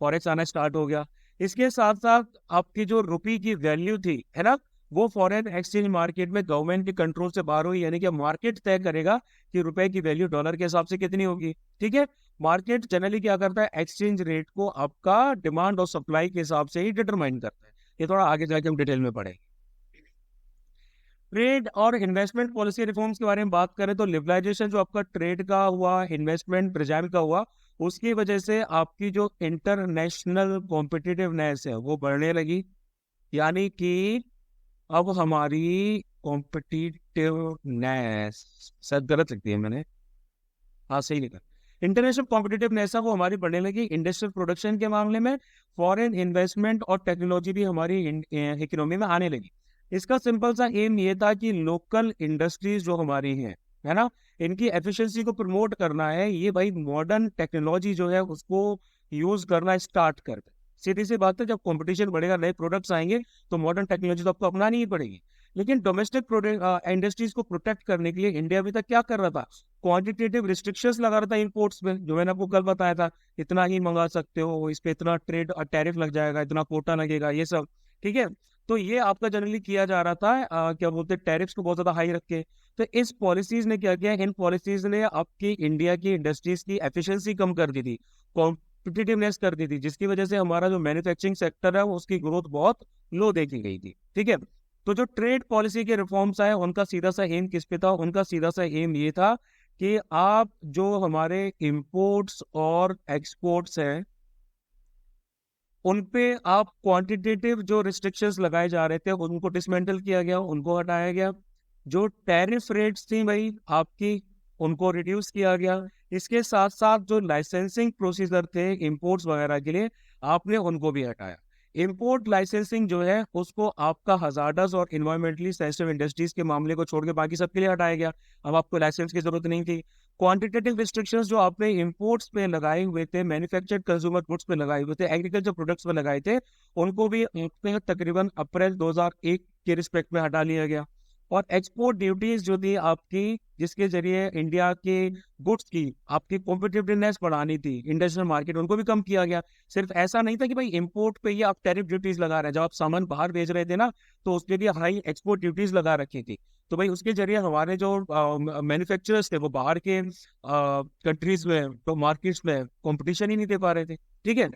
फॉरेक्स आना स्टार्ट हो गया। इसके साथ साथ आपकी जो रुपये की वैल्यू थी, है ना, वो फॉरेन एक्सचेंज मार्केट में गवर्नमेंट के कंट्रोल से बाहर हुई, यानी कि मार्केट तय करेगा कि रुपए की वैल्यू डॉलर के हिसाब से कितनी होगी। ठीक है, मार्केट जनरली क्या करता है, एक्सचेंज रेट को आपका डिमांड और सप्लाई के हिसाब से ही डिटरमाइन करता है। ये थोड़ा आगे जाके हम डिटेल में पढ़ेंगे। ट्रेड और इन्वेस्टमेंट पॉलिसी रिफॉर्म्स के बारे में बात करें तो लिबरलाइजेशन जो आपका ट्रेड का हुआ, इन्वेस्टमेंट प्रिजाइम का हुआ, उसकी वजह से आपकी जो इंटरनेशनल कॉम्पिटिटिवनेस है वो बढ़ने लगी। यानी कि अब हमारी कॉम्पिटिटिवनेस, शायद गलत लिख दिया मैंने, हाँ सही लिखा, इंटरनेशनल कॉम्पिटिटिवनेस है वो हमारी बढ़ने लगी इंडस्ट्रियल प्रोडक्शन के मामले में। फॉरेन इन्वेस्टमेंट और टेक्नोलॉजी भी हमारी इकोनॉमी में आने लगी। इसका सिंपल सा एम ये था कि लोकल इंडस्ट्रीज जो हमारी हैं, है ना, इनकी एफिशिएंसी को प्रमोट करना है। ये भाई मॉडर्न टेक्नोलॉजी जो है उसको यूज करना स्टार्ट कर दे। सीधी सी बात है, जब कंपटीशन बढ़ेगा, नए प्रोडक्ट्स आएंगे, तो मॉडर्न टेक्नोलॉजी तो आपको अपनानी ही पड़ेगी। लेकिन डोमेस्टिक इंडस्ट्रीज को प्रोटेक्ट करने के लिए इंडिया अभी तक क्या कर रहा था, क्वांटिटेटिव रिस्ट्रिक्शंस लगा रहा था इंपोर्ट्स में, जो मैंने आपको कल बताया था, इतना ही मंगा सकते हो, इस पे इतना ट्रेड टैरिफ लग जाएगा, इतना कोटा लगेगा, ये सब। ठीक है, तो ये आपका जनरली किया जा रहा था, क्या बोलते हैं, टैरिफ्स को बहुत ज्यादा हाई रख के। तो इस पॉलिसीज ने क्या किया, इन पॉलिसीज ने आपकी इंडिया की इंडस्ट्रीज की एफिशिएंसी कम कर दी थी, कॉम्पिटिटिवनेस कर दी थी, जिसकी वजह से हमारा जो मैन्युफैक्चरिंग सेक्टर है उसकी ग्रोथ बहुत लो देखी गई थी। ठीक है, तो जो ट्रेड पॉलिसी के रिफॉर्म्स आए उनका सीधा सा एम किस पे था, उनका सीधा सा एम ये था कि आप जो हमारे इंपोर्ट्स और एक्सपोर्ट्स हैं उन पे आप क्वांटिटेटिव जो रिस्ट्रिक्शंस लगाए जा रहे थे उनको डिसमेंटल किया गया, उनको हटाया गया। जो टैरिफ रेट्स थी भाई आपकी, उनको रिड्यूस किया गया। इसके साथ साथ जो लाइसेंसिंग प्रोसीजर थे इंपोर्ट्स वगैरह के लिए, आपने उनको भी हटाया। इंपोर्ट लाइसेंसिंग जो है उसको आपका हजार्डस और इन्वायरमेंटली सेंसिटिव इंडस्ट्रीज के मामले को छोड़ के बाकी सबके लिए हटाया गया। अब आपको लाइसेंस की जरूरत नहीं थी। क्वांटिटेटिव रिस्ट्रिक्शंस जो आपने इंपोर्ट्स पे लगाए हुए थे, मैन्युफैक्चर्ड कंज्यूमर गुड्स पे लगाए हुए थे, एग्रीकल्चर प्रोडक्ट्स पे लगाए थे, उनको भी आपने तकरीबन अप्रैल 2001 के रिस्पेक्ट में हटा लिया गया। और एक्सपोर्ट ड्यूटीज जो थी आपकी, जिसके जरिए इंडिया के गुड्स की आपकी कॉम्पिटिटिवनेस बढ़ानी थी इंटरनेशनल मार्केट, उनको भी कम किया गया। सिर्फ ऐसा नहीं था कि भाई इंपोर्ट पे ही आप टैरिफ ड्यूटीज लगा रहे हैं, जब आप सामान बाहर भेज रहे थे ना तो उसके लिए हाई एक्सपोर्ट ड्यूटीज लगा रखी थी। तो भाई उसके जरिए हमारे जो मैन्युफैक्चरर्स थे वो बाहर के कंट्रीज में, तो मार्केट्स में कॉम्पिटिशन ही नहीं दे पा रहे थे। ठीक है।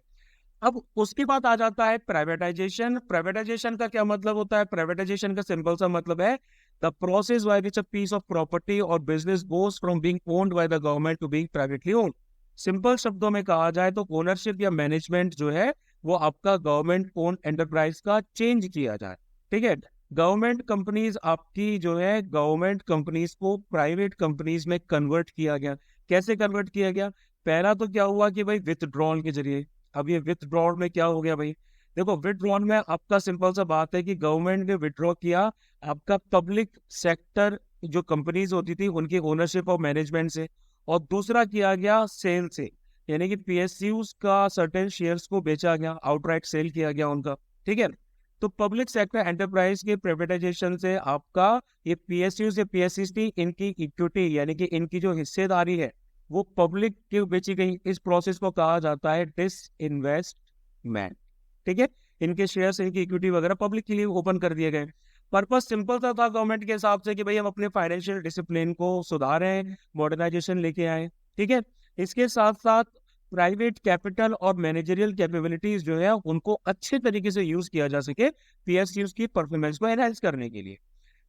अब उसके बाद आ जाता है प्राइवेटाइजेशन। प्राइवेटाइजेशन का क्या मतलब होता है? प्राइवेटाइजेशन का सिंपल सा मतलब है the process by which a piece of property और business goes from being owned by the government to being privately owned. Simple शब्दों में कहा जाए तो ओनरशिप या मैनेजमेंट जो है वो आपका गवर्नमेंट ओन एंटरप्राइज का चेंज किया जाए। ठीक है। गवर्नमेंट कंपनीज आपकी जो है, गवर्नमेंट कंपनीज को प्राइवेट कंपनीज में कन्वर्ट किया गया। कैसे कन्वर्ट किया गया? पहला तो क्या हुआ कि भाई विथड्रॉल के जरिए। अब ये विथड्रॉल में क्या हो गया भाई? देखो, विथड्रॉल में आपका सिंपल सा बात है कि गवर्नमेंट ने विथड्रॉ किया आपका पब्लिक सेक्टर जो कंपनीज होती थी उनकी ओनरशिप और मैनेजमेंट से, और दूसरा किया गया सेल से, यानी कि पीएसयूज का सर्टेन शेयर्स को बेचा गया, आउटराइट सेल किया गया उनका। ठीक है। तो पब्लिक सेक्टर एंटरप्राइज के प्राइवेटाइजेशन से आपका ये पीएसयूज या पीएससी इनकी इक्विटी यानी कि इनकी जो हिस्सेदारी है वो पब्लिक की बेची गई। इस प्रोसेस को कहा जाता है डिसइन्वेस्टमेंट। ठीक है। इनके शेयर्स, इनकी इक्विटी वगैरह पब्लिक के लिए ओपन कर दिए गए। पर्पस सिंपल सा था गवर्नमेंट के हिसाब से कि भाई हम अपने फाइनेंशियल डिसिप्लिन को सुधारें, मॉडर्नाइजेशन लेके आए। ठीक है। इसके साथ साथ प्राइवेट कैपिटल और मैनेजरियल कैपेबिलिटीज जो है उनको अच्छे तरीके से यूज किया जा सके पीएसयूज की परफॉर्मेंस को एनहांस करने के लिए।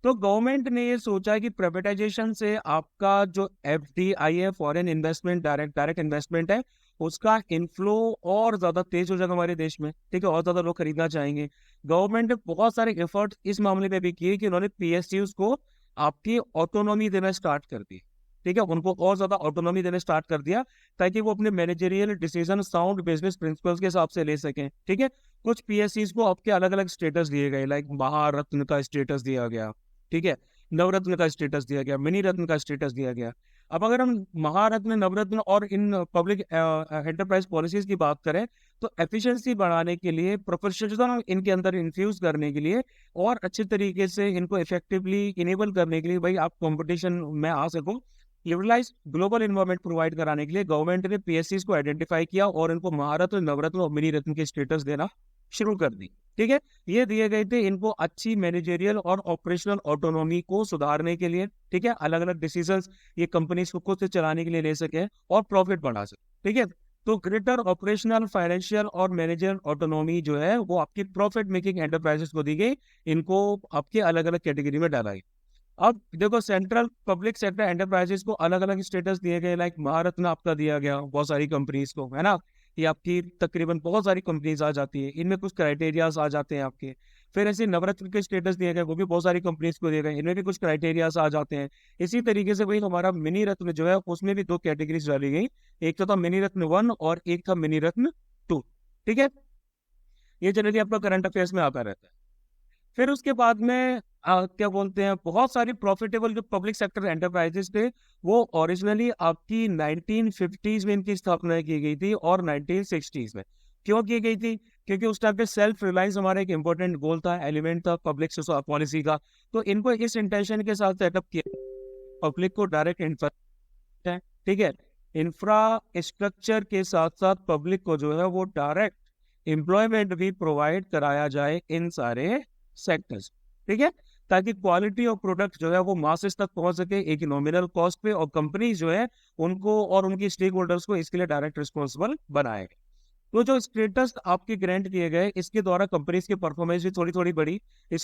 तो गवर्नमेंट ने ये सोचा कि प्राइवेटाइजेशन से आपका जो एफडीआई है, फॉरेन इन्वेस्टमेंट, डायरेक्ट इन्वेस्टमेंट है, उसका इनफ्लो और ज्यादा तेज हो जाएगा हमारे देश में। ठीक है। और ज्यादा लोग खरीदना चाहेंगे। गवर्नमेंट ने बहुत सारे एफर्ट इस मामले में भी किए कि उन्होंने पीएसयूज को आपकी ऑटोनॉमी देना स्टार्ट कर दी। ठीक है। उनको और ज्यादा ऑटोनॉमी देना स्टार्ट कर दिया ताकि वो अपने managerial decision sound business principles के हिसाब से ले सकें। ठीक है। कुछ पीएससीज को आपके अलग अलग स्टेटस दिए गए, लाइक महारत्न का स्टेटस दिया गया। ठीक है। नवरत्न का स्टेटस दिया गया, मिनी रत्न का स्टेटस दिया गया। अब अगर हम महारत्न, नवरत्न और इन पब्लिक एंटरप्राइज पॉलिसीज की बात करें तो एफिशिएंसी बढ़ाने के लिए, प्रोफेशनलिज्म इनके अंदर इन्फ्यूज करने के लिए और अच्छे तरीके से इनको इफेक्टिवली इनेबल करने के लिए, भाई आप कंपटीशन में आ सको, लिबरलाइज ग्लोबल इन्वायरमेंट प्रोवाइड कराने के लिए गवर्नमेंट ने पीएससीज को आइडेंटिफाई किया और इनको महारत्न, नवरत्न और मिनी रत्न के स्टेटस देना शुरू कर दी। ठीक है। ये दिए गए थे इनको अच्छी मैनेजरियल और ऑपरेशनल ऑटोनॉमी को सुधारने के लिए। ठीक है। अलग अलग डिसीजंस ये कंपनीज को खुद से चलाने के लिए ले सके और प्रॉफिट बढ़ा सके। ठीक है। तो ग्रेटर ऑपरेशनल, फाइनेंशियल और मैनेजर ऑटोनॉमी जो है वो आपकी प्रॉफिट मेकिंग एंटरप्राइजेस को दी गई। इनको आपके अलग अलग कैटेगरी में डाला गया। अब देखो, सेंट्रल पब्लिक सेक्टर एंटरप्राइजेस को अलग अलग स्टेटस दिए गए, लाइक महारत्न आपका दिया गया बहुत सारी कंपनीज को, है ना। ये आपकी तकरीबन बहुत सारी कंपनीज आ जाती है, इनमें कुछ क्राइटेरियाज आ जाते हैं आपके। फिर ऐसे नवरत्न के स्टेटस दिए गए, वो भी बहुत सारी कंपनीज को दिए गए, इनमें भी कुछ क्राइटेरियाज आ जाते हैं। इसी तरीके से वही हमारा मिनी रत्न जो है उसमें भी दो कैटेगरीज डाली गई, एक तो था मिनी रत्न 1 और एक था मिनी रत्न 2। ठीक है। ये जनरली आपका करंट अफेयर्स में आता रहता है। फिर उसके बाद में क्या बोलते हैं, बहुत सारी प्रॉफिटेबल जो पब्लिक सेक्टर एंटरप्राइजेस थे वो ओरिजिनली आपकी 1950s में इनकी स्थापना की गई थी और 1960s में। क्यों की गई थी? क्योंकि उस टाइम पे सेल्फ रिलायंस हमारा एक इंपॉर्टेंट गोल था, एलिमेंट था पब्लिक पॉलिसी का। तो इनको इस इंटेंशन के साथ सेटअप किया, पब्लिक को डायरेक्ट इंफ्रास्ट्रक्चर, ठीक है, इंफ्रास्ट्रक्चर के साथ साथ पब्लिक को जो है वो डायरेक्ट एम्प्लॉयमेंट भी प्रोवाइड कराया जाए इन सारे सेक्टर्स। ठीक है। ताकि क्वालिटी ऑफ प्रोडक्ट जो है वो मासेस तक पहुंच सके एक नॉमिनल कॉस्ट पे, और कंपनी जो है उनको और उनकी स्टेक होल्डर्स को इसके लिए डायरेक्ट रिस्पॉन्सिबल बनाए। तो जो स्टेटस आपके ग्रांट किए गए इसके द्वारा कंपनीज की परफॉर्मेंस भी थोड़ी थोड़ी बढ़ी। कई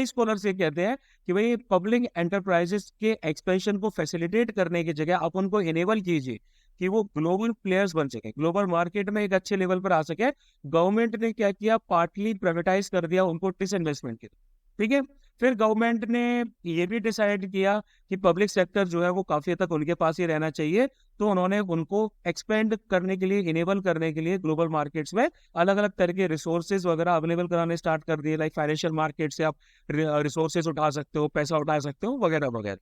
स्कॉलर्स ये कहते हैं कि भाई पब्लिक एंटरप्राइजेस के एक्सपेंशन को फैसिलिटेट करने की जगह आप उनको इनेबल कीजिए कि वो ग्लोबल प्लेयर्स बन सके, ग्लोबल मार्केट में एक अच्छे लेवल पर आ सके। गवर्नमेंट ने क्या किया, पार्टली प्राइवेटाइज कर दिया उनको डिसइन्वेस्टमेंट के। ठीक है। फिर गवर्नमेंट ने ये भी डिसाइड किया कि पब्लिक सेक्टर जो है वो काफी हद तक उनके पास ही रहना चाहिए, तो उन्होंने उनको एक्सपेंड करने के लिए, इनेबल करने के लिए ग्लोबल मार्केट्स में अलग अलग तरह के रिसोर्सेज वगैरह अवेलेबल कराने स्टार्ट कर दिए। लाइक फाइनेंशियल मार्केट से आप रिसोर्सेज उठा सकते हो, पैसा उठा सकते हो, वगैरह वगैरह।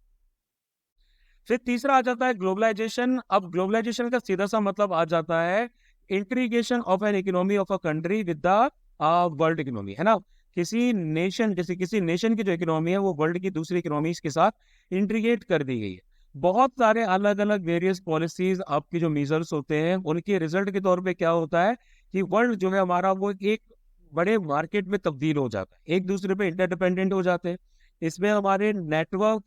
फिर तीसरा आ जाता है ग्लोबलाइजेशन। अब ग्लोबलाइजेशन का सीधा सा मतलब आ जाता है integration of an economy of a country with the world economy, है ना। किसी नेशन, जैसे किसी नेशन की जो इकोनॉमी है वो वर्ल्ड की दूसरी इकोनॉमीज के साथ इंटीग्रेट कर दी गई है। बहुत सारे अलग अलग वेरियस पॉलिसीज, आपके जो मेजर्स होते हैं, उनके रिजल्ट के तौर पे क्या होता है कि वर्ल्ड जो है हमारा वो एक बड़े मार्केट में तब्दील हो जाता है, एक दूसरे पे इंटरडिपेंडेंट हो जाते हैं। इसमें हमारे नेटवर्क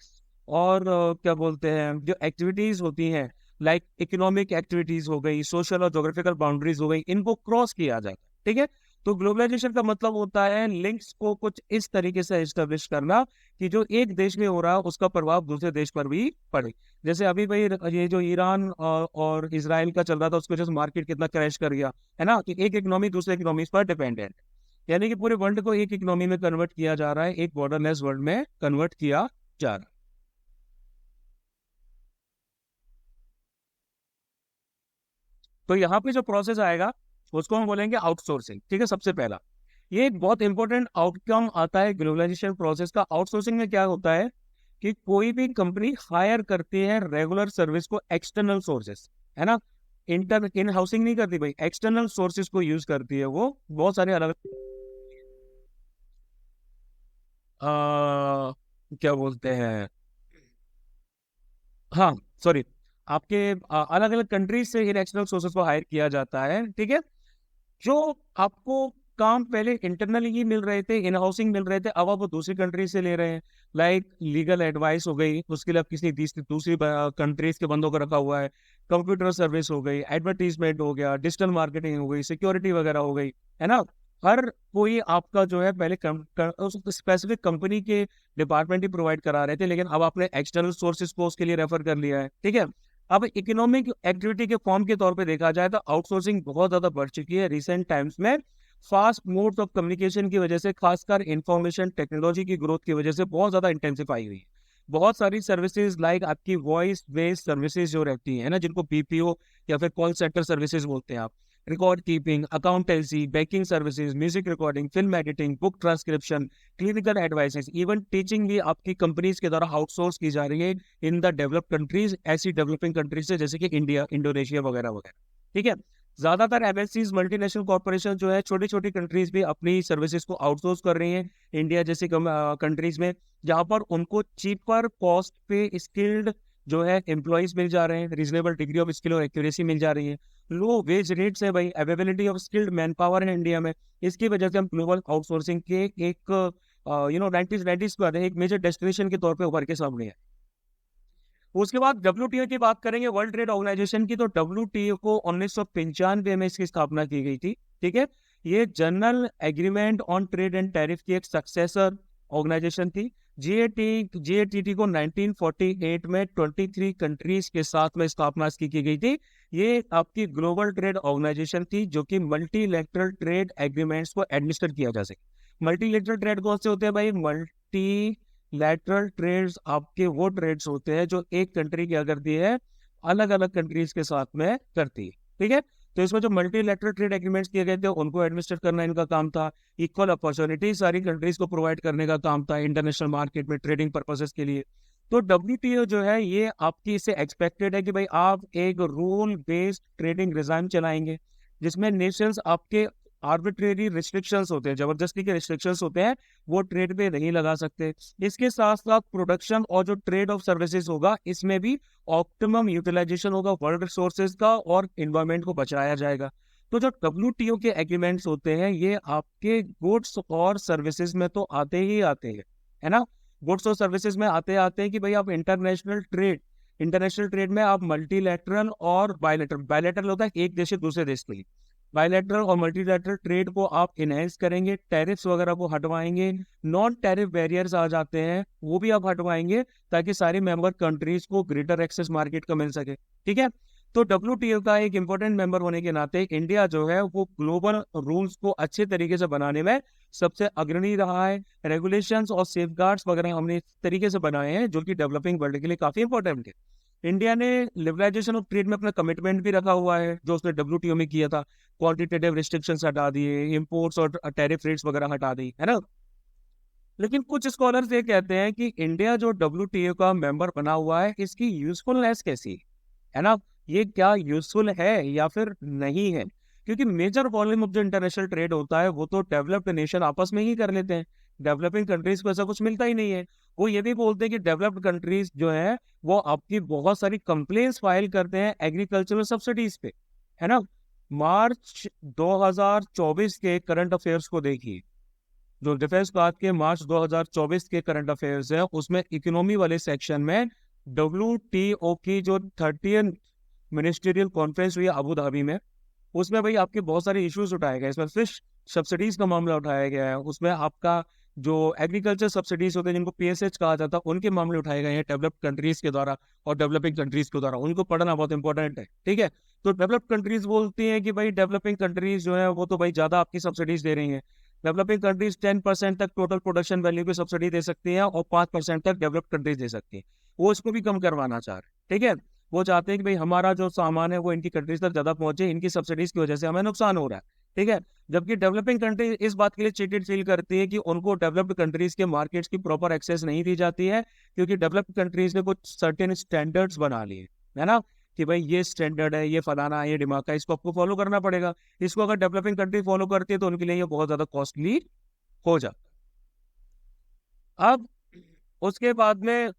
और क्या बोलते हैं, जो एक्टिविटीज होती हैं, लाइक इकोनॉमिक एक्टिविटीज हो गई, सोशल और ज्योग्राफिकल बाउंड्रीज हो गई, इनको क्रॉस किया जाता है। ठीक है। तो ग्लोबलाइजेशन का मतलब होता है लिंक्स को कुछ इस तरीके से एस्टेब्लिश करना कि जो एक देश में हो रहा है उसका प्रभाव दूसरे देश पर भी पड़े। जैसे अभी भाई ये जो ईरान और इसराइल का चल रहा था, उसकी वजह से मार्केट कितना क्रैश कर गया, है ना। कि एक इकोनॉमी दूसरे इकोनॉमी पर डिपेंडेंट, यानी कि पूरे वर्ल्ड को एक इकोनॉमी में कन्वर्ट किया जा रहा है, एक बॉर्डरलेस वर्ल्ड में कन्वर्ट किया जा रहा है। तो यहाँ पे जो प्रोसेस आएगा उसको हम बोलेंगे आउटसोर्सिंग। ठीक है। सबसे पहला ये एक बहुत इंपॉर्टेंट आउटकम आता है ग्लोबलाइजेशन प्रोसेस का। आउटसोर्सिंग में क्या होता है कि कोई भी कंपनी हायर करती है रेगुलर सर्विस को एक्सटर्नल सोर्सेस, है ना। इन हाउसिंग नहीं करती भाई, एक्सटर्नल सोर्सेस को यूज करती है वो। बहुत सारे अलग क्या बोलते हैं, हाँ सॉरी, आपके अलग अलग कंट्रीज से इन एक्सटर्नल सोर्सेस को हायर किया जाता है। ठीक है। जो आपको काम पहले इंटरनली ही मिल रहे थे, इन हाउसिंग मिल रहे थे, अब आप वो दूसरी कंट्री से ले रहे हैं। लाइक लीगल एडवाइस हो गई, उसके लिए आप किसी दूसरी कंट्रीज के बंदों को रखा हुआ है। कंप्यूटर सर्विस हो गई, एडवर्टीजमेंट हो गया, डिजिटल मार्केटिंग हो गई, सिक्योरिटी वगैरह हो गई, है ना। हर कोई आपका जो है पहले स्पेसिफिक कंपनी के डिपार्टमेंट ही प्रोवाइड करा रहे थे, लेकिन अब आपने एक्सटर्नल सोर्सेज को उसके लिए रेफर कर लिया है। ठीक है। अब इकोनॉमिक एक्टिविटी के फॉर्म के तौर पे देखा जाए तो आउटसोर्सिंग बहुत ज्यादा बढ़ चुकी है रिसेंट टाइम्स में। फास्ट मोड्स ऑफ कम्युनिकेशन की वजह से, खासकर इंफॉर्मेशन टेक्नोलॉजी की ग्रोथ की वजह से बहुत ज्यादा इंटेंसिफाई हुई है। बहुत सारी सर्विसेज लाइक आपकी वॉइस बेस्ड सर्विसेज जो रहती है ना, जिनको बीपीओ या फिर कॉल सेंटर सर्विसेज बोलते हैं आप, record keeping, accountancy, banking services, music recording, film editing, book transcription, clinical advices, even teaching भी आपकी कंपनीज के द्वारा आउटसोर्स की जा रही है इन द डेवलप्ड कंट्रीज, ऐसी डेवलपिंग कंट्रीज से जैसे कि इंडिया, इंडोनेशिया वगैरह वगैरह। ठीक है। ज्यादातर एमएनसीज, मल्टीनेशनल कॉर्पोरेशन जो है, छोटी छोटी कंट्रीज भी अपनी सर्विसेज को आउटसोर्स कर रही हैं इंडिया जैसी कंट्रीज में, जहां पर उनको चीपर कॉस्ट पे स्किल्ड जो है एम्प्लॉयज मिल जा रहे हैं, रीजनेबल डिग्री ऑफ स्किल और एक्यूरेसी मिल जा रही है, लो वेज रेट्स है भाई, availability of skilled man power है इंडिया में। इसकी वजह से हम ग्लोबल आउटसोर्सिंग के एक 1990s पर एक मेजर डेस्टिनेशन के तौर पे उभर के सामने है। उसके बाद डब्ल्यूटीओ की बात करेंगे, वर्ल्ड ट्रेड ऑर्गेनाइजेशन की। तो डब्ल्यूटीओ को 1995 में इसकी स्थापना की गई थी। ठीक है। ये general agreement on trade and tariff की एक सक्सेसर ऑर्गेनाइजेशन थी। जीएटीटी को 1948 में 23 कंट्रीज के साथ में स्थापना की गई थी। ये आपकी ग्लोबल ट्रेड ऑर्गेनाइजेशन थी जो कि मल्टीलैटरल ट्रेड एग्रीमेंट्स को एडमिनिस्टर किया जा सके। मल्टीलैटरल ट्रेड कौन से होते हैं भाई? मल्टी लैटरल ट्रेड्स आपके वो ट्रेड्स होते हैं जो एक कंट्री क्या करती है, अलग अलग कंट्रीज के साथ में करती है। ठीक है। तो इसमें जो मल्टीलैटरल ट्रेड एग्रीमेंट्स किए गए थे उनको एडमिनिस्टर करना इनका काम था। इक्वल अपॉर्चुनिटी सारी कंट्रीज को प्रोवाइड करने का काम था इंटरनेशनल मार्केट में ट्रेडिंग पर्पसेस के लिए। तो डब्ल्यूटीओ जो है ये आपकी इससे एक्सपेक्टेड है कि भाई आप एक रूल बेस्ड ट्रेडिंग रिजाइम चलाएंगे जिसमें नेशंस आपके आर्बिट्रेरी रिस्ट्रिक्शंस होते हैं, जबरदस्ती के रिस्ट्रिक्शंस होते हैं, वो ट्रेड पे नहीं लगा सकते। इसके साथ साथ प्रोडक्शन और जो ट्रेड ऑफ सर्विसेज होगा इसमें भी ऑप्टिमम यूटिलाइजेशन होगा वर्ल्ड रिसोर्सेज का और इन्वायरमेंट को बचाया जाएगा। तो जो डब्ल्यूटीओ के एग्रीमेंट्स होते हैं ये आपके गुड्स और सर्विसेज में तो आते ही आते हैं, है ना। गुड्स और सर्विसेज में आते आते हैं कि भाई आप इंटरनेशनल ट्रेड में आप मल्टीलैटरल और बायलैटरल, बायलैटरल होता है एक देश से दूसरे देश के लिए, बायलैटरल और मल्टीलैटरल ट्रेड को आप इनहेंस करेंगे, टैरिफ्स वगैरह को हटवाएंगे, नॉन टैरिफ बैरियर्स आ जाते हैं वो भी आप हटवाएंगे ताकि सारी मेंबर कंट्रीज को ग्रेटर एक्सेस मार्केट का मिल सके। ठीक है। तो डब्ल्यूटीओ का एक इंपॉर्टेंट मेंबर होने के नाते इंडिया जो है वो ग्लोबल रूल्स को अच्छे तरीके से बनाने में सबसे अग्रणी रहा है। रेगुलेशंस और सेफगार्ड्स वगैरह हमने इस तरीके से बनाए हैं जो कि डेवलपिंग वर्ल्ड के लिए काफी इंपॉर्टेंट है। इंडिया ने लिबरलाइजेशन ऑफ ट्रेड में अपना कमिटमेंट भी रखा हुआ है, जो उसने WTO में किया था। क्वांटिटेटिव रिस्ट्रिक्शंस हटा दिए, इंपोर्ट्स और टैरिफ रेट्स वगैरह हटा दी, है ना। लेकिन कुछ स्कॉलर्स ये कहते हैं कि इंडिया जो WTO का मेंबर बना हुआ है, इसकी यूजफुलनेस कैसी है ना, ये क्या यूजफुल है या फिर नहीं है। क्योंकि मेजर वॉल्यूम ऑफ जो इंटरनेशनल ट्रेड होता है वो तो डेवलप्ड नेशन आपस में ही कर लेते हैं, डेवलपिंग कंट्रीज को ऐसा कुछ मिलता ही नहीं है। वो ये भी बोलते हैं कि डेवलप्ड कंट्रीज जो है वो आपकी बहुत सारी कंप्लेंट्स फाइल करते हैं एग्रीकल्चरल सब्सिडीज पे, है ना। मार्च 2024 के करंट अफेयर्स को देखिए, जो डिफेंस बात के मार्च 2024 के करंट अफेयर्स है, उसमें इकोनॉमी वाले सेक्शन में WTO की जो 30th मिनिस्ट्रियल कॉन्फ्रेंस हुई अबू धाबी में, उसमें भाई आपके बहुत सारे इश्यूज उठाए गए। इसमें फिश सब्सिडीज का मामला उठाया गया है, उसमें आपका जो एग्रीकल्चर सब्सिडीज होते हैं जिनको PSH कहा जाता है, उनके मामले उठाए गए हैं डेवलप्ड कंट्रीज के द्वारा और डेवलपिंग कंट्रीज के द्वारा। उनको पढ़ना बहुत इंपॉर्टेंट है, ठीक है। तो डेवलप्ड कंट्रीज बोलती हैं कि भाई डेवलपिंग कंट्रीज जो है वो तो भाई ज्यादा आपकी सब्सिडीज दे रही हैं। डेवलपिंग कंट्रीज 10% तक टोटल प्रोडक्शन वैल्यू की सब्सिडी दे सकती हैं और 5% तक डेवलप्ड कंट्रीज दे सकती हैं। वो इसको भी कम करवाना चाह रहे हैं, ठीक है। वो चाहते हैं कि भाई हमारा जो सामान है वो इनकी कंट्रीज तक ज्यादा पहुंचे, इनकी सब्सिडीज की वजह से हमें नुकसान हो रहा है, ठीक है। जबकि डेवलपिंग कंट्री इस बात के लिए चीटेड फील करती है कि उनको डेवलप्ड कंट्रीज के मार्केट्स की प्रॉपर एक्सेस नहीं दी जाती है, क्योंकि डेवलप्ड कंट्रीज ने कुछ सर्टेन स्टैंडर्ड्स बना लिए, है ना, कि भाई ये स्टैंडर्ड है, ये फलाना है, ये दिमाग है, इसको आपको फॉलो करना पड़ेगा। इसको अगर डेवलपिंग कंट्री फॉलो करती है तो उनके लिए ये बहुत ज्यादा कॉस्टली हो जाता है। अब उसके बाद में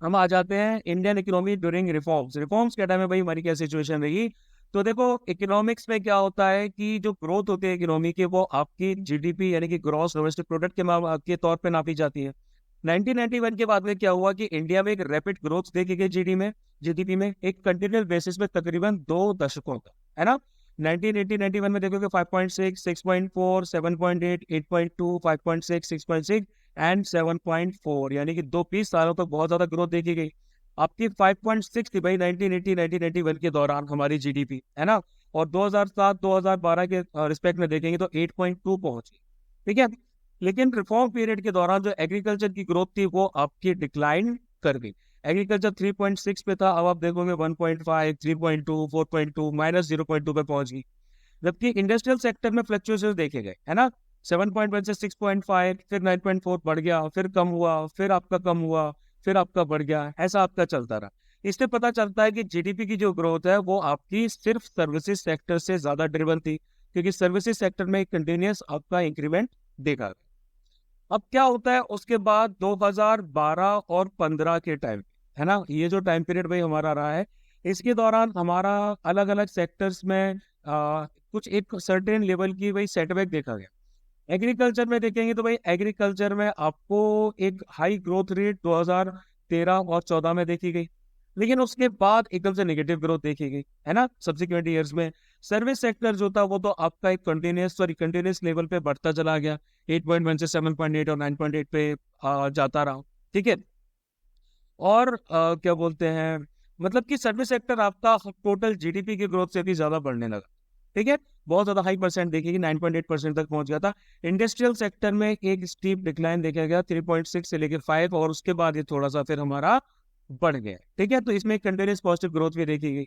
हम आ जाते हैं Indian economy during reforms. Reforms के टाइम में भाई हमारी क्या सिचुएशन रही। तो देखो इकोनॉमिक्स में क्या होता है कि जो ग्रोथ होती है इकोनॉमी की, वो आपकी GDP यानी कि ग्रॉस डोमेस्टिक प्रोडक्ट के तौर पे नापी जाती है। 1991 के बाद में क्या हुआ कि इंडिया में एक रैपिड ग्रोथ देखी गई GDP में एक कंटिन्यूअस बेसिस में तकरीबन 2 दशकों तक, है ना। 1980-91 में देखोगे 5.6, 6.4, 7.8, 8.2, 5.6, 6.6 एंड 7.4, यानी कि 20 सालों तक बहुत ज्यादा ग्रोथ देखी गई। आपकी 5.6 थी भाई 1980-1991 के दौरान हमारी GDP, है ना। और 2007-2012 के रिस्पेक्ट में देखेंगे तो 8.2 पहुंची, ठीक है। लेकिन रिफॉर्म पीरियड के दौरान जो एग्रीकल्चर की ग्रोथ थी वो आपकी डिक्लाइन कर गई। एग्रीकल्चर 3.6 पे था, अब आप देखोगे 1.5, 3.2, 4.2, -0.2 पे पहुंच गई। जबकि इंडस्ट्रियल सेक्टर में फ्लक्चुएशन देखे गए, है ना। 7.1 से 6.5, फिर 9.4 बढ़ गया, फिर कम हुआ, फिर आपका कम हुआ, फिर आपका बढ़ गया, ऐसा आपका चलता रहा। इससे पता चलता है कि GDP की जो ग्रोथ है वो आपकी सिर्फ सर्विसेज सेक्टर से ज्यादा ड्रिवन थी, क्योंकि सर्विसेज सेक्टर में कंटिन्यूस आपका इंक्रीमेंट देखा। अब क्या होता है उसके बाद 2012 और 15 के टाइम, है ना, ये जो टाइम पीरियड भाई हमारा रहा है, इसके दौरान हमारा अलग अलग सेक्टर्स में कुछ एक सर्टेन लेवल की भाई सेटबैक देखा गया। एग्रीकल्चर में देखेंगे तो भाई एग्रीकल्चर में आपको एक हाई ग्रोथ रेट 2013 और 14 में देखी गई, लेकिन उसके बाद एकदम से नेगेटिव ग्रोथ देखी गई, है ना, सब्सिक्वेंट ईयर्स में। सर्विस सेक्टर जो था वो तो आपका एक कंटिन्यूस लेवल पे बढ़ता चला गया, 8.1 से 7.8 और 9.8 पे जाता रहा, ठीक है। और क्या बोलते हैं, मतलब कि सर्विस सेक्टर आपका टोटल GDP की ग्रोथ से भी ज्यादा बढ़ने लगा, ठीक है। बहुत ज्यादा हाई परसेंट देखिए 9.8% तक पहुंच गया था। इंडस्ट्रियल सेक्टर में एक स्टीप डिक्लाइन देखा गया 3.6 से लेकर 5, और उसके बाद ये थोड़ा सा फिर हमारा बढ़ गया, ठीक है। तो इसमें कंटिन्यूस पॉजिटिव ग्रोथ भी देखी गई।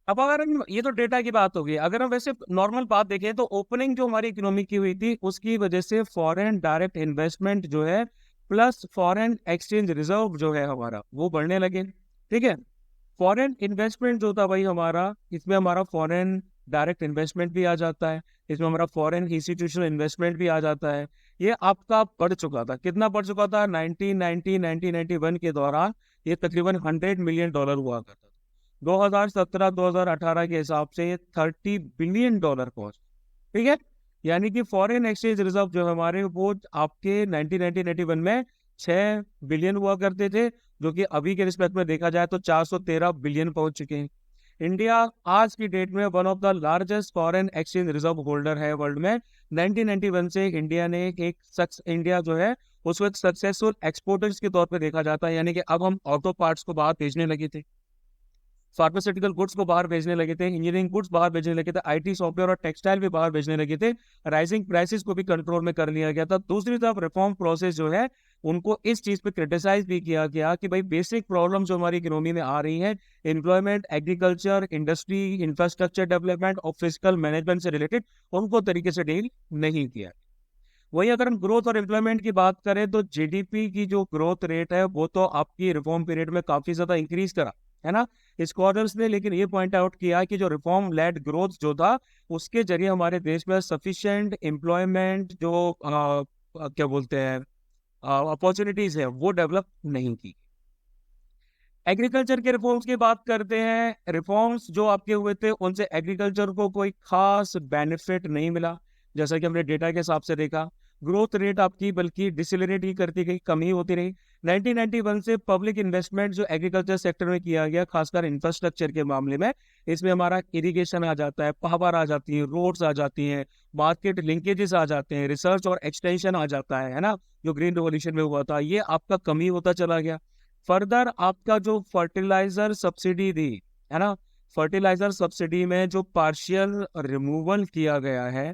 अब अगर हम, ये तो डेटा की बात होगी, अगर हम वैसे नॉर्मल बात देखें तो ओपनिंग जो हमारी इकोनॉमी की हुई थी उसकी वजह से फॉरेन डायरेक्ट इन्वेस्टमेंट जो है प्लस फॉरेन एक्सचेंज रिजर्व जो है हमारा वो बढ़ने लगे, ठीक है। फॉरेन इन्वेस्टमेंट जो था भाई हमारा, इसमें हमारा फॉरेन डायरेक्ट इन्वेस्टमेंट भी आ जाता है, इसमें हमारा फॉरेन इंस्टीट्यूशनल इन्वेस्टमेंट भी आ जाता है। ये आपका बढ़ चुका था, कितना बढ़ चुका था 1991 के दौरान ये तकरीबन $100 मिलियन हुआ करता था। 2017-2018 के हिसाब से ये $30 बिलियन पहुंच, ठीक है। यानी कि फॉरेन एक्सचेंज रिजर्व जो हमारे वो आपके 1991 में 6 बिलियन हुआ करते थे, जो कि अभी के रिस्पेक्ट में देखा जाए तो 413 बिलियन पहुंच चुके हैं। इंडिया आज की डेट में one of the largest foreign exchange reserve holder है वर्ल्ड में। 1991 से इंडिया जो है उसको एक सक्सेसफुल एक्सपोर्टर्स के तौर पे देखा जाता है, यानी कि अब हम ऑटो पार्ट्स को बाहर भेजने लगे थे, फार्मास्यूटिकल गुड्स को बाहर भेजने लगे थे, इंजीनियरिंग गुड्स बाहर भेजने लगे थे, IT सॉफ्टवेयर और टेक्सटाइल भी बाहर भेजने लगे थे। राइजिंग प्राइसेस को भी कंट्रोल में कर लिया गया था। दूसरी तरफ रिफॉर्म प्रोसेस जो है उनको इस चीज पे क्रिटिसाइज भी किया गया कि भाई बेसिक प्रॉब्लम जो हमारी इकोनॉमी में आ रही है, employment, agriculture, industry, infrastructure development और फिजिकल मैनेजमेंट से रिलेटेड, उनको तरीके से डील नहीं किया। वही अगर हम ग्रोथ और एम्प्लॉयमेंट की बात करें तो जीडीपी की जो ग्रोथ रेट है वो तो आपकी रिफॉर्म पीरियड में काफी ज्यादा इंक्रीज करा, है ना, स्कॉलर्स ने, लेकिन ये पॉइंट आउट किया कि जो रिफॉर्म लेड ग्रोथ जो था उसके जरिए हमारे देश में सफिशिएंट एम्प्लॉयमेंट जो क्या बोलते हैं अपॉर्चुनिटीज है वो डेवलप नहीं की। एग्रीकल्चर के रिफॉर्म्स की बात करते हैं। रिफॉर्म्स जो आपके हुए थे उनसे एग्रीकल्चर को कोई खास बेनिफिट नहीं मिला, जैसा कि हमने डेटा के हिसाब से देखा। ग्रोथ रेट आपकी बल्कि डिसिलरेट ही करती गई, कमी होती रही। 1991 से पब्लिक इन्वेस्टमेंट जो एग्रीकल्चर सेक्टर में किया गया, खासकर इंफ्रास्ट्रक्चर के मामले में, इसमें हमारा इरिगेशन आ जाता है, पावर आ जाती है, रोड्स आ जाती हैं, मार्केट लिंकेजेस आ जाते हैं, रिसर्च और एक्सटेंशन आ जाता है ना, जो ग्रीन रिवॉल्यूशन में हुआ था, ये आपका कमी होता चला गया। फर्दर आपका जो फर्टिलाइजर सब्सिडी थी, है ना, फर्टिलाइजर सब्सिडी में जो पार्शियल रिमूवल किया गया है,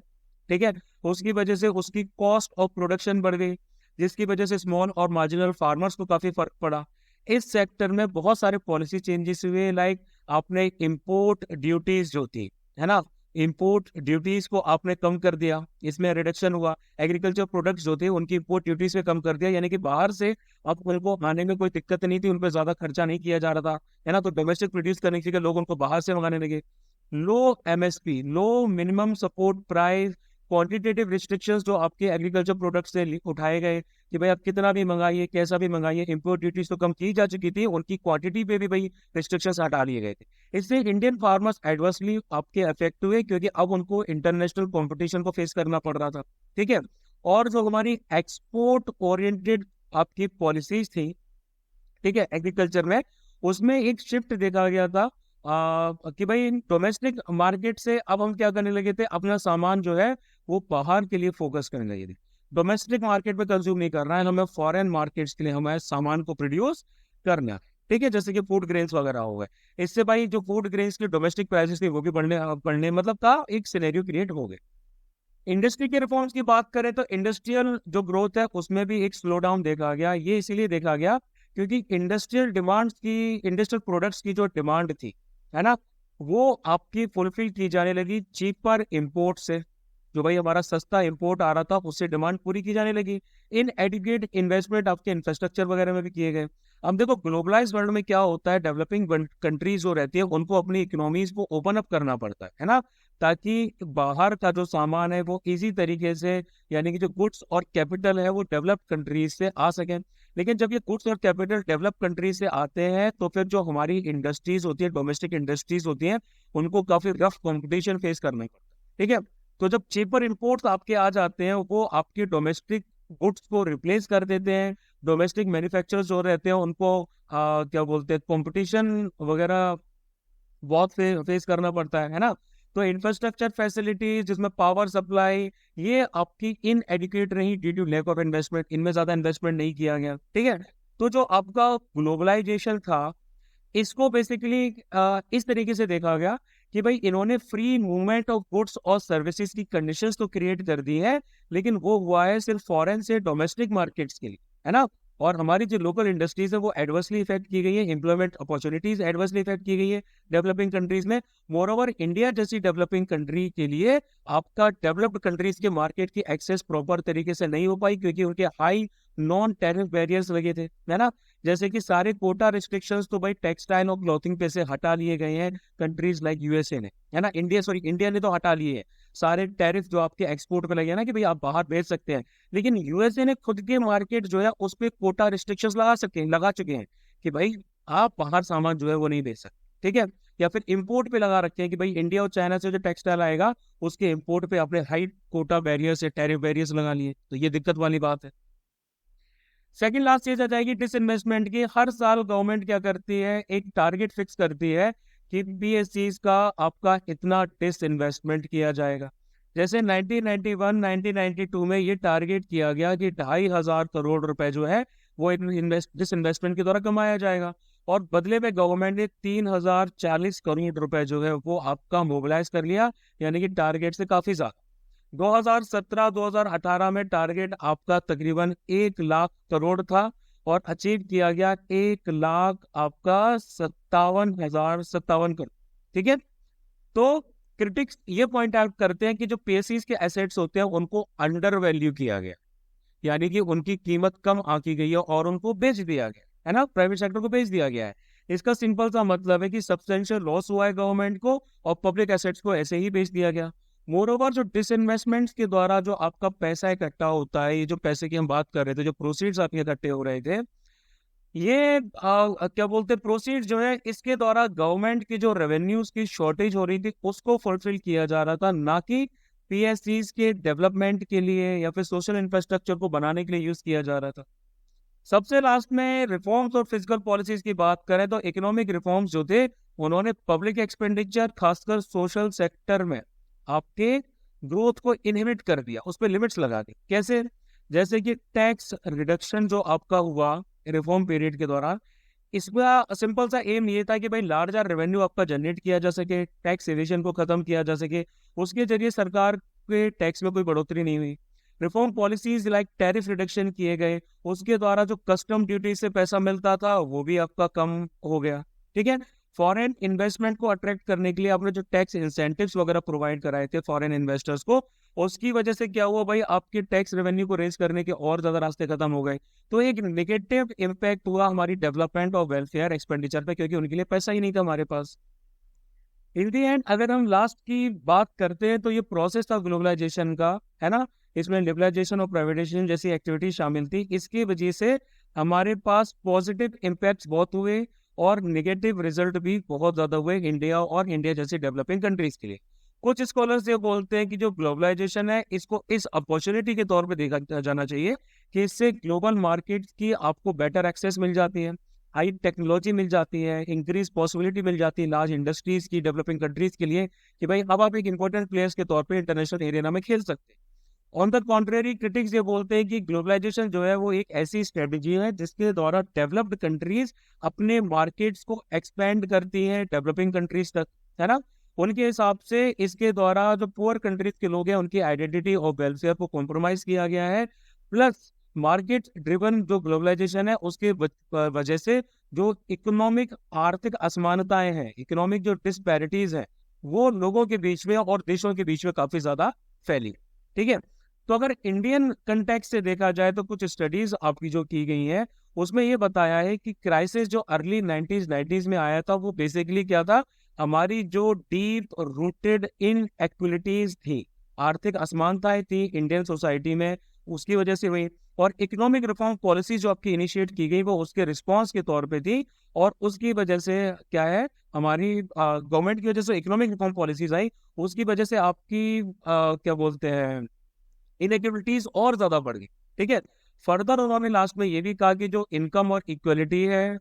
ठीक है, उसकी वजह से उसकी कॉस्ट ऑफ प्रोडक्शन बढ़ गई, जिसकी वजह से स्मॉल और मार्जिनल फार्मर्स को काफी फर्क पड़ा। इस सेक्टर में बहुत सारे पॉलिसी चेंजेस हुए, लाइक आपने इंपोर्ट ड्यूटीज जो थी, है ना, इंपोर्ट ड्यूटीज को आपने कम कर दिया, इसमें रिडक्शन हुआ। एग्रीकल्चर प्रोडक्ट्स जो थे उनकी इंपोर्ट ड्यूटीज पे कम कर दिया, यानी कि बाहर से अब उनको आने में कोई दिक्कत नहीं थी, उन पर ज्यादा खर्चा नहीं किया जा रहा था, है ना, तो डोमेस्टिक प्रोड्यूस करने के लिए लोग उनको बाहर से मंगाने लगे। Low MSP, low minimum support price, quantitative restrictions जो आपके एग्रीकल्चर प्रोडक्ट्स से उठाए गए कि भाई आप कितना भी मंगाइए, कैसा भी मंगाइए, इंपोर्ट ड्यूटीज तो कम की जा चुकी थी, उनकी क्वांटिटी पे भी भाई रिस्ट्रिक्शंस हटा लिए गए थे। इससे इंडियन फार्मर्स एडवर्सली आपके अफेक्ट हुए, क्योंकि अब उनको इंटरनेशनल कंपटीशन को फेस करना पड़ रहा था, ठीक है। और जो हमारी एक्सपोर्ट ओरिएंटेड आपकी पॉलिसीज थी, ठीक है, एग्रीकल्चर में, उसमें एक शिफ्ट देखा गया था कि भाई डोमेस्टिक मार्केट से अब हम क्या करने लगे थे, अपना सामान जो है वो बाहर के लिए फोकस करने लगे थे। डोमेस्टिक मार्केट पे कंज्यूम नहीं करना है हमें, फॉरेन मार्केट्स के लिए हमें सामान को प्रोड्यूस करना है, ठीक है, जैसे कि फूड ग्रेन्स वगैरह हो गए। इससे भाई जो फूड ग्रेन्स की डोमेस्टिक प्राइसेस थी वो भी बढ़ने मतलब का एक सिनेरियो क्रिएट हो गए। इंडस्ट्री के रिफॉर्म्स की बात करें तो इंडस्ट्रियल जो ग्रोथ है उसमें भी एक स्लो डाउन देखा गया। ये इसीलिए देखा गया क्योंकि इंडस्ट्रियल डिमांड्स की, इंडस्ट्रियल प्रोडक्ट्स की जो डिमांड थी, है ना, वो आपकी फुलफिल की जाने लगी चीपर इंपोर्ट से। जो भाई हमारा सस्ता इंपोर्ट आ रहा था उससे डिमांड पूरी की जाने लगी। इन एडिक्वेट इन्वेस्टमेंट आपके इंफ्रास्ट्रक्चर वगैरह में भी किए गए। अब देखो ग्लोबलाइज वर्ल्ड में क्या होता है, डेवलपिंग कंट्रीज जो रहती है उनको अपनी इकोनॉमीज को ओपन अप करना पड़ता है ना, ताकि बाहर का जो सामान है वो इजी तरीके से, यानी कि जो गुड्स और कैपिटल है वो डेवलप्ड कंट्रीज से आ सके। लेकिन जब ये गुड्स और कैपिटल डेवलप्ड कंट्रीज से आते हैं तो फिर जो हमारी इंडस्ट्रीज होती है, डोमेस्टिक इंडस्ट्रीज होती हैं, उनको काफी रफ कंपटीशन फेस करना पड़ता है, ठीक है। तो जब चीपर इंपोर्ट्स आपके आ जाते हैं वो आपकी डोमेस्टिक गुड्स को रिप्लेस कर देते हैं। डोमेस्टिक मैन्युफैक्चरर्स जो रहते हैं उनको क्या बोलते हैं, कंपटीशन वगैरह बहुत फेस करना पड़ता है ना। तो इंफ्रास्ट्रक्चर फैसिलिटीज जिसमें पावर सप्लाई, ये आपकी इनएडिक्वेट रही due to lack of investment, इनमें ज्यादा इन्वेस्टमेंट नहीं किया गया, ठीक है। तो जो आपका ग्लोबलाइजेशन था इसको बेसिकली इस तरीके से देखा गया कि भाई इन्होंने फ्री मूवमेंट ऑफ गुड्स और सर्विसेज की कंडीशंस तो क्रिएट कर दी है, लेकिन वो हुआ है सिर्फ फॉरेन से डोमेस्टिक मार्केट्स के लिए, है ना। और हमारी जो लोकल इंडस्ट्रीज है वो एडवर्सली इफेक्ट की गई है, एम्प्लॉयमेंट अपॉर्चुनिटीज एडवर्सली इफेक्ट की गई है डेवलपिंग कंट्रीज में। मोर ओवर इंडिया जैसी डेवलपिंग कंट्री के लिए आपका डेवलप्ड कंट्रीज के मार्केट की एक्सेस प्रॉपर तरीके से नहीं हो पाई, क्योंकि उनके हाई नॉन टैरिफ बैरियर्स लगे थे, है ना। जैसे कि सारे कोटा रिस्ट्रिक्शंस तो भाई टेक्सटाइल और क्लॉथिंग पे से हटा लिए गए हैं कंट्रीज लाइक यूएसए ने, है ना, इंडिया ने तो हटा लिए हैं सारे टैरिफ जो आपके एक्सपोर्ट पे लगे हैं ना, कि भाई आप बाहर भेज सकते हैं। लेकिन यूएसए ने खुद के मार्केट जो है उस पर कोटा रिस्ट्रिक्शंस लगा चुके हैं कि भाई आप बाहर सामान जो है वो नहीं भेज सकते, ठीक है। या फिर इंपोर्ट पे लगा रखे हैं कि भाई इंडिया और चाइना से जो टेक्सटाइल आएगा उसके इंपोर्ट पे अपने हाई कोटा बैरियर्स या टैरिफ बैरियर्स लगा लिए, तो ये दिक्कत वाली बात है। सेकंड लास्ट चीज आ जाएगी डिसइन्वेस्टमेंट की। हर साल गवर्नमेंट क्या करती है, एक टारगेट फिक्स करती है कि पीएससीज का आपका इतना डिसइन्वेस्टमेंट किया जाएगा। जैसे 1991 1992 में ये टारगेट किया गया कि 2,500 करोड़ रुपए जो है वो डिसइन्वेस्टमेंट के द्वारा कमाया जाएगा, और बदले में गवर्नमेंट ने 3,040 करोड़ रुपए जो है वो आपका मोबिलाइज कर लिया, यानी कि टारगेट से काफी ज्यादा। 2017-2018 में टारगेट आपका तकरीबन 1 लाख करोड़ था और अचीव किया गया 1 लाख आपका 57,057 करोड़। ठीक है, तो क्रिटिक्स ये पॉइंट आउट करते हैं कि जो पीएससीज के एसेट्स होते हैं उनको अंडर वैल्यू किया गया, यानी कि उनकी कीमत कम आंकी गई है और उनको बेच दिया गया है ना, प्राइवेट सेक्टर को बेच दिया गया है। इसका सिंपल सा मतलब है कि सब्सटेंशियल लॉस हुआ है गवर्नमेंट को और पब्लिक एसेट्स को ऐसे ही बेच दिया गया। मोर ओवर, जो डिसइन्वेस्टमेंट्स के द्वारा जो आपका पैसा इकट्ठा होता है, ये जो पैसे की हम बात कर रहे थे, जो प्रोसीड्स आपके इकट्ठे हो रहे थे, ये क्या बोलते हैं, प्रोसीड जो है, इसके द्वारा गवर्नमेंट की जो रेवेन्यूज की शॉर्टेज हो रही थी उसको फुलफिल किया जा रहा था, ना कि पीएससीज के डेवलपमेंट के लिए या फिर सोशल इंफ्रास्ट्रक्चर को बनाने के लिए यूज किया जा रहा था। सबसे लास्ट में रिफॉर्म्स और फिजिकल पॉलिसीज की बात करें तो इकोनॉमिक रिफॉर्म्स जो थे, उन्होंने पब्लिक एक्सपेंडिचर खासकर सोशल सेक्टर में आपके ग्रोथ को इनहिबिट कर दिया, उस पर लिमिट्स लगा दी। कैसे? जैसे कि टैक्स रिडक्शन जो आपका हुआ रिफॉर्म पीरियड के दौरान, इसका सिंपल सा एम ये था कि भाई लार्जर रेवेन्यू आपका जनरेट किया जा सके, टैक्स एवेजन को खत्म किया जा सके, उसके जरिए सरकार के टैक्स में कोई बढ़ोतरी नहीं हुई। Reform policies like tariff reduction किए गए, उसके द्वारा जो कस्टम ड्यूटी से पैसा मिलता था वो भी आपका कम हो गया। ठीक है, फॉरेन इन्वेस्टमेंट को अट्रैक्ट करने के लिए आपने जो टैक्स इंसेंटिव्स वगैरह प्रोवाइड कराए थे फॉरेन इन्वेस्टर्स को, उसकी वजह से क्या हुआ भाई, आपके टैक्स रेवेन्यू को रेज करने के और ज्यादा रास्ते खत्म हो गए। तो एक नेगेटिव इम्पैक्ट हुआ हमारी डेवलपमेंट और वेलफेयर एक्सपेंडिचर पे, क्योंकि उनके लिए पैसा ही नहीं था हमारे पास। इन दी एंड अगर हम लास्ट की बात करते हैं तो ये प्रोसेस था ग्लोबलाइजेशन का, है ना, इसमें लिबरलाइजेशन और प्राइवेटाइजेशन जैसी एक्टिविटी शामिल थी। इसकी वजह से हमारे पास पॉजिटिव इम्पैक्ट्स बहुत हुए और नेगेटिव रिजल्ट भी बहुत ज्यादा हुए इंडिया और इंडिया जैसी डेवलपिंग कंट्रीज के लिए। कुछ स्कॉलर्स ये बोलते हैं कि जो ग्लोबलाइजेशन है इसको इस अपॉर्चुनिटी के तौर पे देखा जाना चाहिए कि इससे ग्लोबल मार्केट की आपको बेटर एक्सेस मिल जाती है, हाई टेक्नोलॉजी मिल जाती है, इंक्रीज पॉसिबिलिटी मिल जाती है लार्ज इंडस्ट्रीज की डेवलपिंग कंट्रीज के लिए कि भाई अब आप एक इंपॉर्टेंट प्लेयर्स के तौर पे इंटरनेशनल एरिया में खेल सकते हैं। ऑन द कॉन्ट्रेरी, क्रिटिक्स ये बोलते हैं कि ग्लोबलाइजेशन जो है वो एक ऐसी स्ट्रेटजी है जिसके द्वारा डेवलप्ड कंट्रीज अपने मार्केट्स को एक्सपेंड करती हैं डेवलपिंग कंट्रीज तक, है ना। उनके हिसाब से इसके द्वारा जो पुअर कंट्रीज के लोग हैं उनकी आइडेंटिटी और वेलफेयर को कॉम्प्रोमाइज किया गया है। प्लस मार्केट ड्रिवन जो ग्लोबलाइजेशन है उसके वजह से जो इकोनॉमिक आर्थिक असमानताएं हैं, इकोनॉमिक जो डिस्पैरिटीज हैं, वो लोगों के बीच में और देशों के बीच में काफी ज्यादा फैली। ठीक है, तो अगर इंडियन कंटेक्स्ट से देखा जाए तो कुछ स्टडीज आपकी जो की गई हैं उसमें ये बताया है कि क्राइसिस जो अर्ली 90s में आया था वो बेसिकली क्या था, हमारी जो डीप रूटेड इन एक्विलिटीज थी, आर्थिक असमानताएं थी इंडियन सोसाइटी में, उसकी वजह से हुई। और इकोनॉमिक रिफॉर्म पॉलिसी जो आपकी इनिशिएट की गई वो उसके रिस्पॉन्स के तौर पे थी, और उसकी वजह से क्या है, हमारी गवर्नमेंट की वजह से इकोनॉमिक रिफॉर्म पॉलिसीज आई, उसकी वजह से आपकी क्या बोलते हैं, इनइक्वालिटीज और ज्यादा बढ़ गई। ठीक है, फर्दर उन्होंने लास्ट में ये भी कहा कि जो इनकम और इक्वलिटी है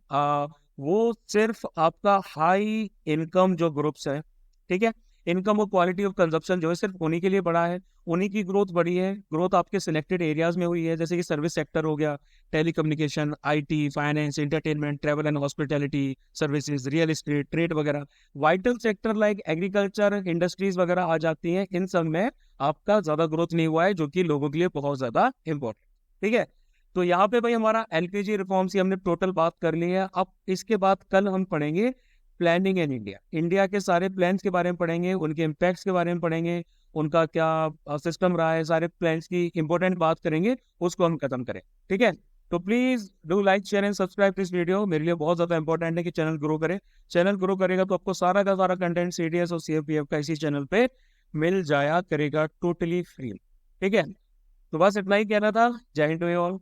वो सिर्फ आपका हाई इनकम जो ग्रुप्स है, ठीक है, इनकम और क्वालिटी ऑफ कंजप्शन जो है सिर्फ उन्हीं के लिए बढ़ा है, उन्हीं की ग्रोथ बढ़ी है। ग्रोथ आपके सिलेक्टेड एरियाज में हुई है, जैसे कि सर्विस सेक्टर हो गया, telecommunication, IT, finance, entertainment, travel and hospitality services, real estate, trade वगैरह। Vital sector like agriculture, industries वगैरह आ जाती हैं, इन सब में आपका ज्यादा ग्रोथ नहीं हुआ है, जो कि लोगों के लिए बहुत ज्यादा इंपॉर्टेंट। ठीक है, तो यहाँ पे भाई हमारा एलपीजी रिफॉर्म्स की हमने टोटल बात कर ली है। अब इसके बाद कल हम पढ़ेंगे प्लानिंग इन इंडिया, इंडिया के सारे प्लान्स के बारे में पढ़ेंगे, उनके इम्पैक्ट्स के बारे में पढ़ेंगे, उनका क्या सिस्टम रहा है, सारे प्लान्स की इंपॉर्टेंट बात करेंगे, उसको हम खत्म करें। ठीक है, तो please do like, share and subscribe this video. मेरे लिए बहुत ज्यादा इंपॉर्टेंट है कि चैनल ग्रो करे। चैनल ग्रो करेगा तो आपको सारा का सारा कंटेंट सीडीएस और सीएपीएफ का इसी चैनल पे मिल जाया करेगा, टोटली फ्री। ठीक है, तो बस इतना ही कहना था। जय हिंद टू यू ऑल।